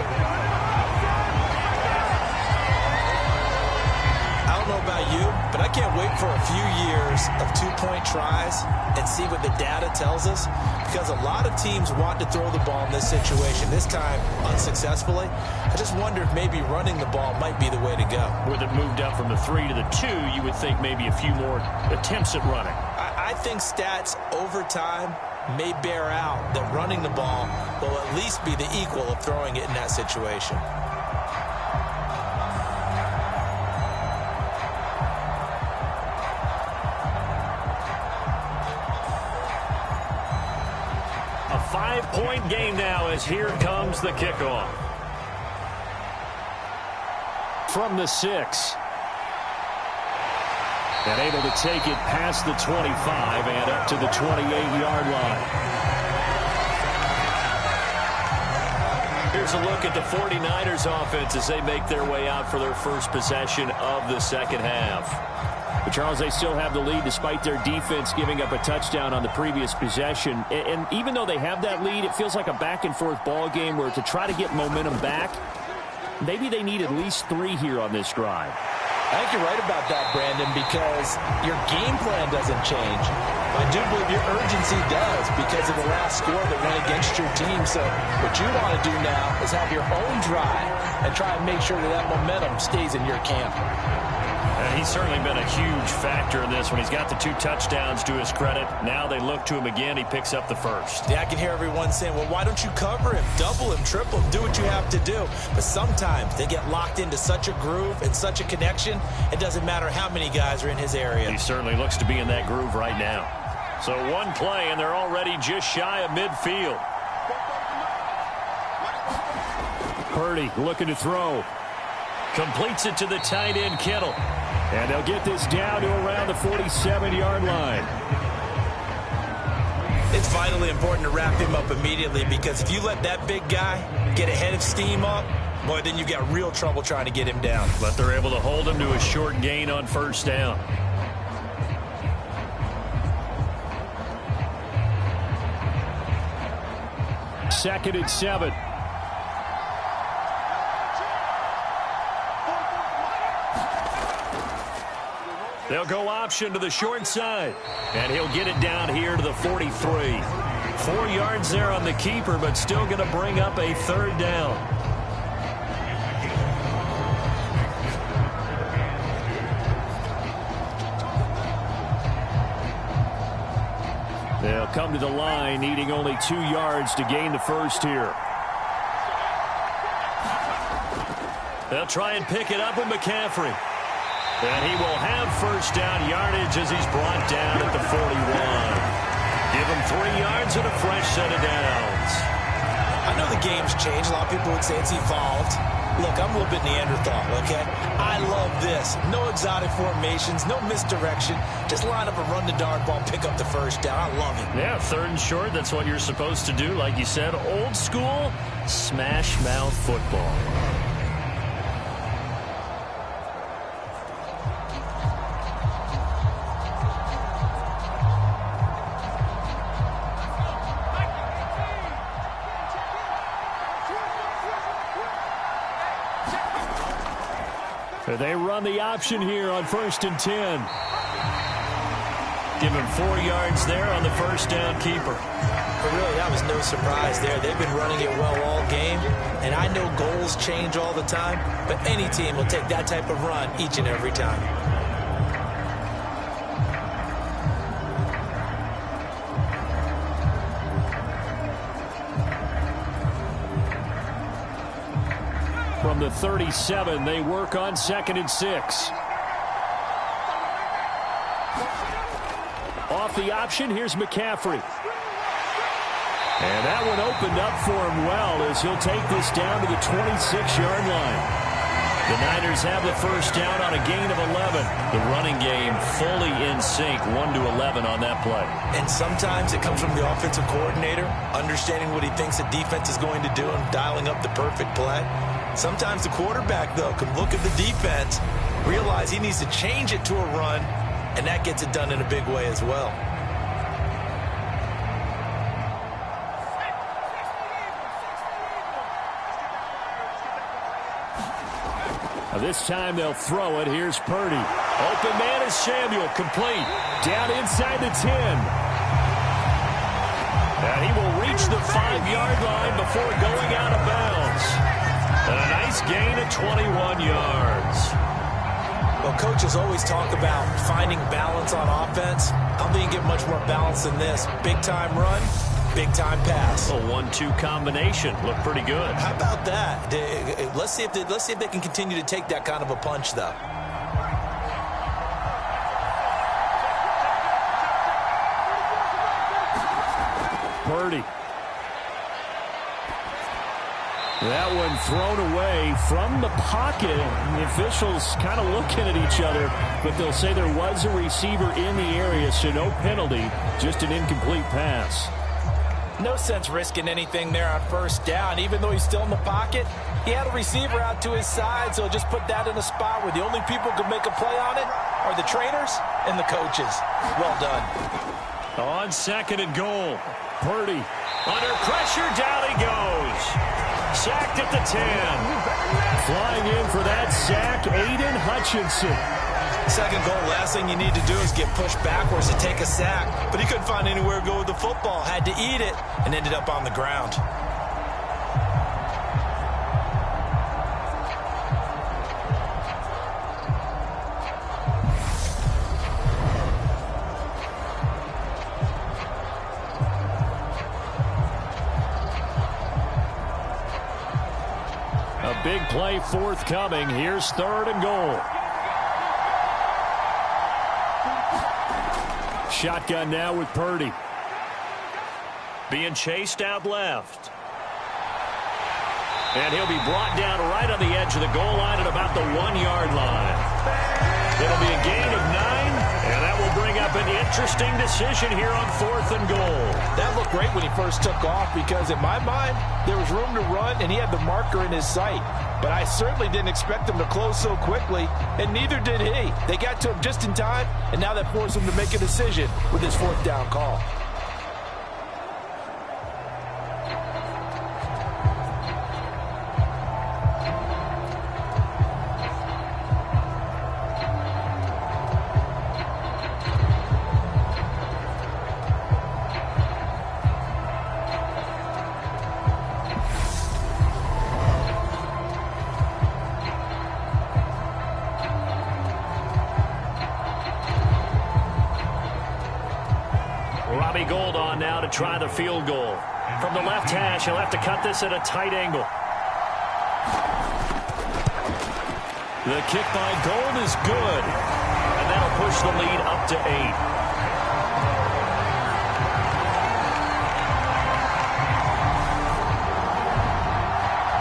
I don't know about you, but I can't wait for a few years of 2-point tries and see what the data tells us, because a lot of teams want to throw the ball in this situation, this time unsuccessfully. I just wonder if maybe running the ball might be the way to go. With it moved up from the 3 to the 2, you would think maybe a few more attempts at running. I think stats over time may bear out that running the ball will at least be the equal of throwing it in that situation. A 5-point game now as here comes the kickoff. From the 6. And able to take it past the 25 and up to the 28-yard line. Here's a look at the 49ers offense as they make their way out for their first possession of the second half. But Charles, they still have the lead despite their defense giving up a touchdown on the previous possession. And even though they have that lead, it feels like a back-and-forth ball game where to try to get momentum back, maybe they need at least 3 here on this drive. I think you're right about that, Brandon, because your game plan doesn't change. I do believe your urgency does because of the last score that went against your team. So what you want to do now is have your own drive and try and make sure that that momentum stays in your camp. And he's certainly been a huge factor in this when he's got the 2 touchdowns to his credit. Now they look to him again. He picks up the first. Yeah, I can hear everyone saying, well, why don't you cover him, double him, triple him, do what you have to do. But sometimes they get locked into such a groove and such a connection, it doesn't matter how many guys are in his area. He certainly looks to be in that groove right now. So one play, and they're already just shy of midfield. Purdy looking to throw. Completes it to the tight end, Kittle. And they'll get this down to around the 47-yard line. It's vitally important to wrap him up immediately because if you let that big guy get ahead of steam up, boy, then you've got real trouble trying to get him down. But they're able to hold him to a short gain on first down. Second and 7. They'll go option to the short side. And he'll get it down here to the 43. 4 yards there on the keeper, but still going to bring up a third down. They'll come to the line, needing only 2 yards to gain the first here. They'll try and pick it up with McCaffrey. And he will have first down yardage as he's brought down at the 41. Give him 3 yards and a fresh set of downs. I know the game's changed. A lot of people would say it's evolved. Look, I'm a little bit Neanderthal, okay? I love this. No exotic formations, no misdirection. Just line up and run the dodgeball, pick up the first down. I love it. Yeah, 3rd and short, that's what you're supposed to do. Like you said, old school, smash mouth football. They run the option here on 1st and 10. Give him 4 yards there on the first down keeper. But really, that was no surprise there. They've been running it well all game, and I know goals change all the time, but any team will take that type of run each and every time. From the 37, they work on 2nd and 6. Off the option, here's McCaffrey. And that one opened up for him well as he'll take this down to the 26-yard line. The Niners have the first down on a gain of 11. The running game fully in sync, 1-11 on that play. And sometimes it comes from the offensive coordinator, understanding what he thinks the defense is going to do and dialing up the perfect play. Sometimes the quarterback, though, can look at the defense, realize he needs to change it to a run, and that gets it done in a big way as well. Now this time they'll throw it. Here's Purdy. Open man is Samuel. Complete. Down inside the 10. And he will reach the 5-yard line before going out of bounds. And a nice gain of 21 yards. Well, coaches always talk about finding balance on offense. I don't think you get much more balance than this. Big-time run, big-time pass. A 1-2 combination. Looked pretty good. How about that? Let's see if they can continue to take that kind of a punch, though. Purdy. That one thrown away from the pocket. The officials kind of looking at each other, but they'll say there was a receiver in the area, so no penalty, just an incomplete pass. No sense risking anything there on first down. Even though he's still in the pocket, he had a receiver out to his side, so just put that in a spot where the only people who can make a play on it are the trainers and the coaches. Well done. On 2nd and goal. Purdy. Under pressure, down he goes. Sacked at the 10. Flying in for that sack, Aiden Hutchinson. Second goal, last thing you need to do is get pushed backwards to take a sack. But he couldn't find anywhere to go with the football. Had to eat it and ended up on the ground. A big play forthcoming. Here's 3rd and goal. Shotgun now with Purdy. Being chased out left. And he'll be brought down right on the edge of the goal line at about the 1-yard line. It'll be a gain of 9, and that will bring up an interesting decision here on 4th and goal. That looked great when he first took off because in my mind, there was room to run and he had the marker in his sight. But I certainly didn't expect him to close so quickly, and neither did he. They got to him just in time, and now that forced him to make a decision with his 4th down call. Gold on now to try the field goal. From the left hash, he'll have to cut this at a tight angle. The kick by Gold is good. And that'll push the lead up to 8.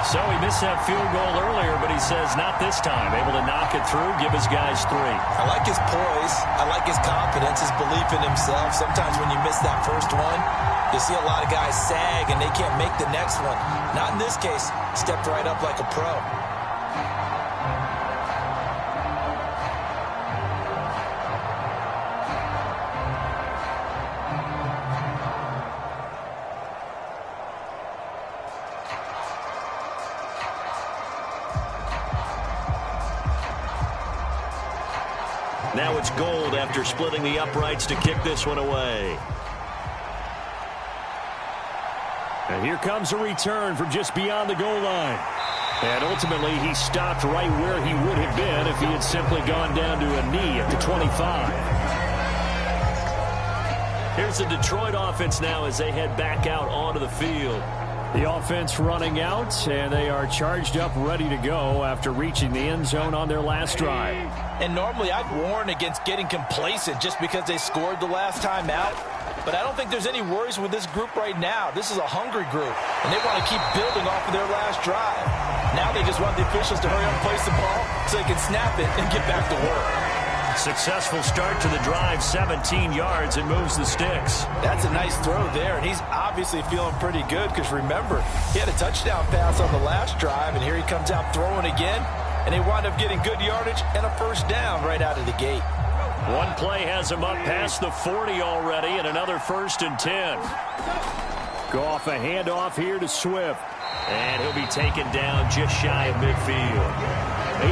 So he missed that field goal earlier, but he says not this time. Able to knock it through, give his guys 3. I like his poise. I like his confidence, his belief in himself. Sometimes when you miss that first one, you see a lot of guys sag and they can't make the next one. Not in this case. Stepped right up like a pro. Now it's Gold after splitting the uprights to kick this one away. And here comes a return from just beyond the goal line. And ultimately, he stopped right where he would have been if he had simply gone down to a knee at the 25. Here's the Detroit offense now as they head back out onto the field. The offense running out, and they are charged up, ready to go after reaching the end zone on their last drive. And normally I'd warn against getting complacent just because they scored the last time out. But I don't think there's any worries with this group right now. This is a hungry group, and they want to keep building off of their last drive. Now they just want the officials to hurry up and place the ball so they can snap it and get back to work. Successful start to the drive, 17 yards, and moves the sticks. That's a nice throw there, and he's obviously feeling pretty good because remember, he had a touchdown pass on the last drive, and here he comes out throwing again, and they wind up getting good yardage and a first down right out of the gate. One play has him up past the 40 already, and another 1st and 10. Goff a handoff here to Swift. And he'll be taken down just shy of midfield.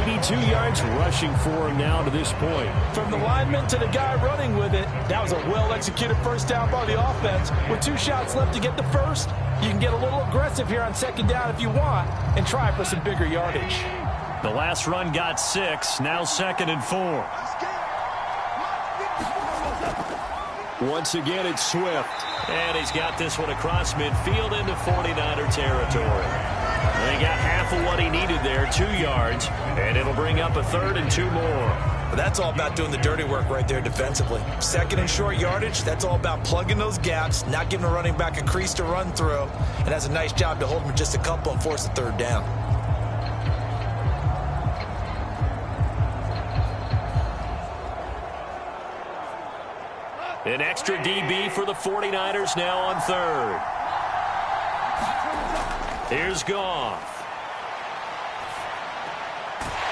82 yards rushing for him now to this point. From the lineman to the guy running with it, that was a well-executed first down by the offense. With 2 shots left to get the first, you can get a little aggressive here on 2nd down if you want and try for some bigger yardage. The last run got 6, now 2nd and 4. Once again, it's Swift. And he's got this one across midfield into 49er territory. They got half of what he needed there, 2 yards, and it'll bring up a 3rd and 2 more. But that's all about doing the dirty work right there defensively. 2nd and short yardage, that's all about plugging those gaps, not giving a running back a crease to run through, and that's a nice job to hold him just a couple and force the 3rd down. An extra DB for the 49ers now on 3rd. Here's Goff.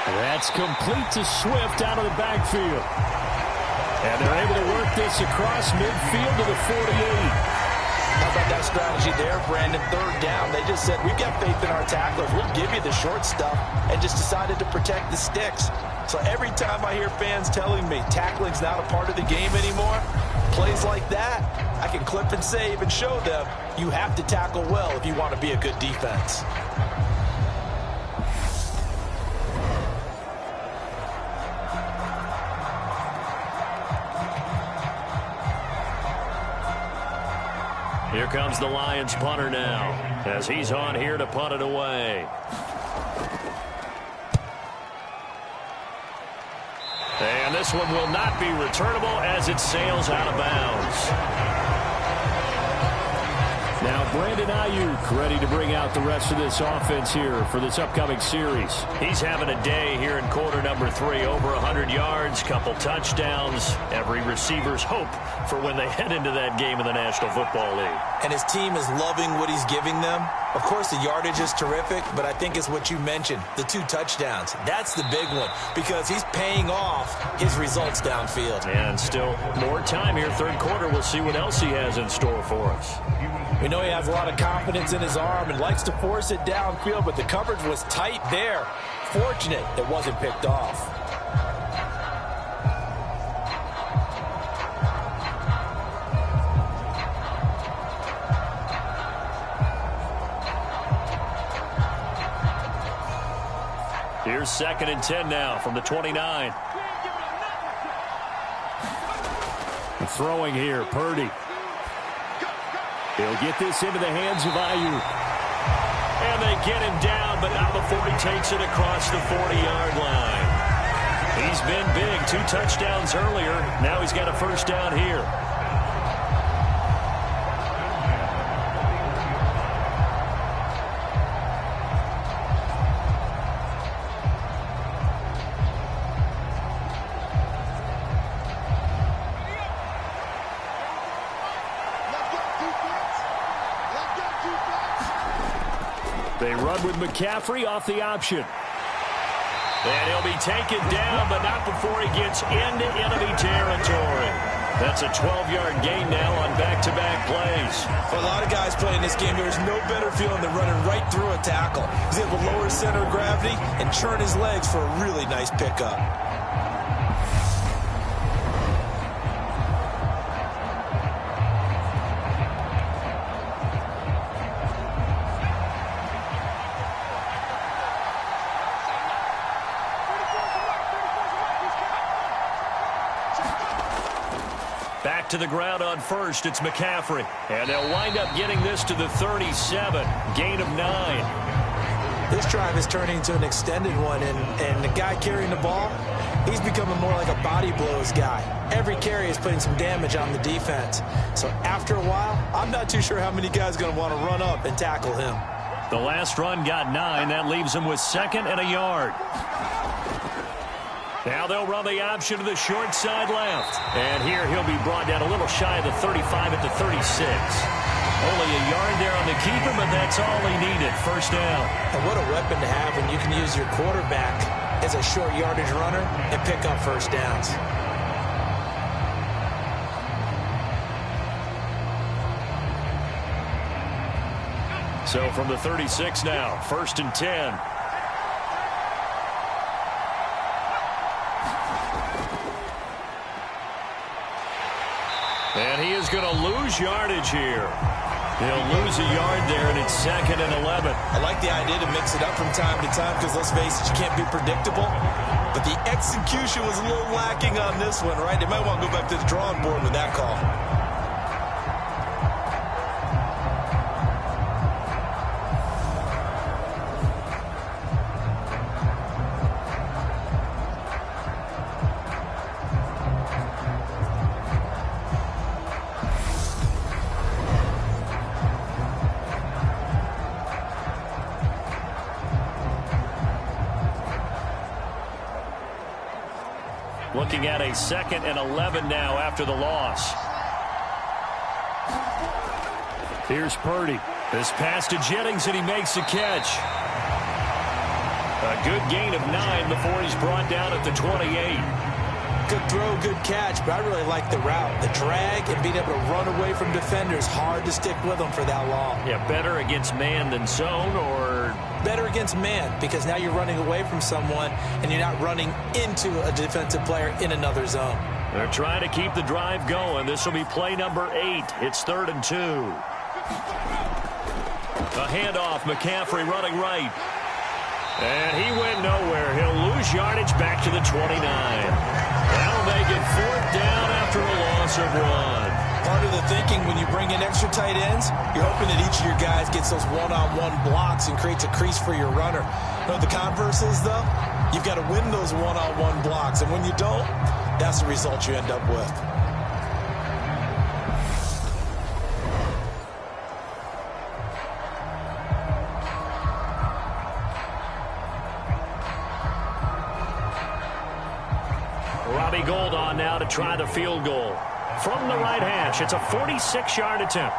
That's complete to Swift out of the backfield. And they're able to work this across midfield to the 48. A about that strategy there, Brandon. Third down, they just said, we've got faith in our tacklers. We'll give you the short stuff, and just decided to protect the sticks. So every time I hear fans telling me tackling's not a part of the game anymore, plays like that, I can clip and save and show them you have to tackle well if you want to be a good defense. Here comes the Lions punter now, as he's on here to punt it away. And this one will not be returnable as it sails out of bounds. Now Brandon Ayuk ready to bring out the rest of this offense here for this upcoming series. He's having a day here in quarter number 3. Over 100 yards, couple touchdowns. Every receiver's hope for when they head into that game in the National Football League. And his team is loving what he's giving them. Of course, the yardage is terrific, but I think it's what you mentioned, the 2 touchdowns. That's the big one because he's paying off his results downfield. And still more time here, third quarter. We'll see what else he has in store for us. We know he has a lot of confidence in his arm and likes to force it downfield, but the coverage was tight there. Fortunate it wasn't picked off. Here's 2nd and 10 now from the 29. Throwing here, Purdy. He'll get this into the hands of Ayuk. And they get him down, but not before he takes it across the 40-yard line. He's been big. 2 touchdowns earlier. Now he's got a first down here. They run with McCaffrey off the option. And he'll be taken down, but not before he gets into enemy territory. That's a 12-yard gain now on back-to-back plays. For a lot of guys playing this game, there's no better feeling than running right through a tackle. He's able to lower his center of gravity and churn his legs for a really nice pickup. Back to the ground on first, it's McCaffrey. And they'll wind up getting this to the 37, gain of 9. This drive is turning into an extended one, and the guy carrying the ball, he's becoming more like a body blows guy. Every carry is putting some damage on the defense. So after a while, I'm not too sure how many guys are going to want to run up and tackle him. The last run got 9. That leaves him with 2nd and a yard. Now they'll run the option to the short side left. And here he'll be brought down a little shy of the 35 at the 36. Only a yard there on the keeper, but that's all he needed. First down. And what a weapon to have when you can use your quarterback as a short yardage runner and pick up first downs. So from the 36 now, 1st and 10. And he is going to lose yardage here. He'll lose a yard there, and it's 2nd and 11. I like the idea to mix it up from time to time because, let's face it, you can't be predictable. But the execution was a little lacking on this one, right? They might want to go back to the drawing board with that call. Looking at a 2nd and 11 now after the loss. Here's Purdy. This pass to Jennings, and he makes the catch. A good gain of 9 before he's brought down at the 28. Good throw, good catch, but I really like the route. The drag and being able to run away from defenders, hard to stick with them for that long. Yeah, better against man than zone, or? Better against man, because now you're running away from someone and you're not running into a defensive player in another zone. They're trying to keep the drive going. This will be play number 8. It's 3rd and 2. A handoff, McCaffrey running right. And he went nowhere. He'll lose yardage back to the 29. That'll make it 4th down after a loss of 1. Part of the thinking when you bring in extra tight ends, you're hoping that each of your guys gets those one-on-one blocks and creates a crease for your runner. You know what the converse is, though? You've got to win those one-on-one blocks, and when you don't, that's the result you end up with. Gold on now to try the field goal. From the right hash, it's a 46-yard attempt.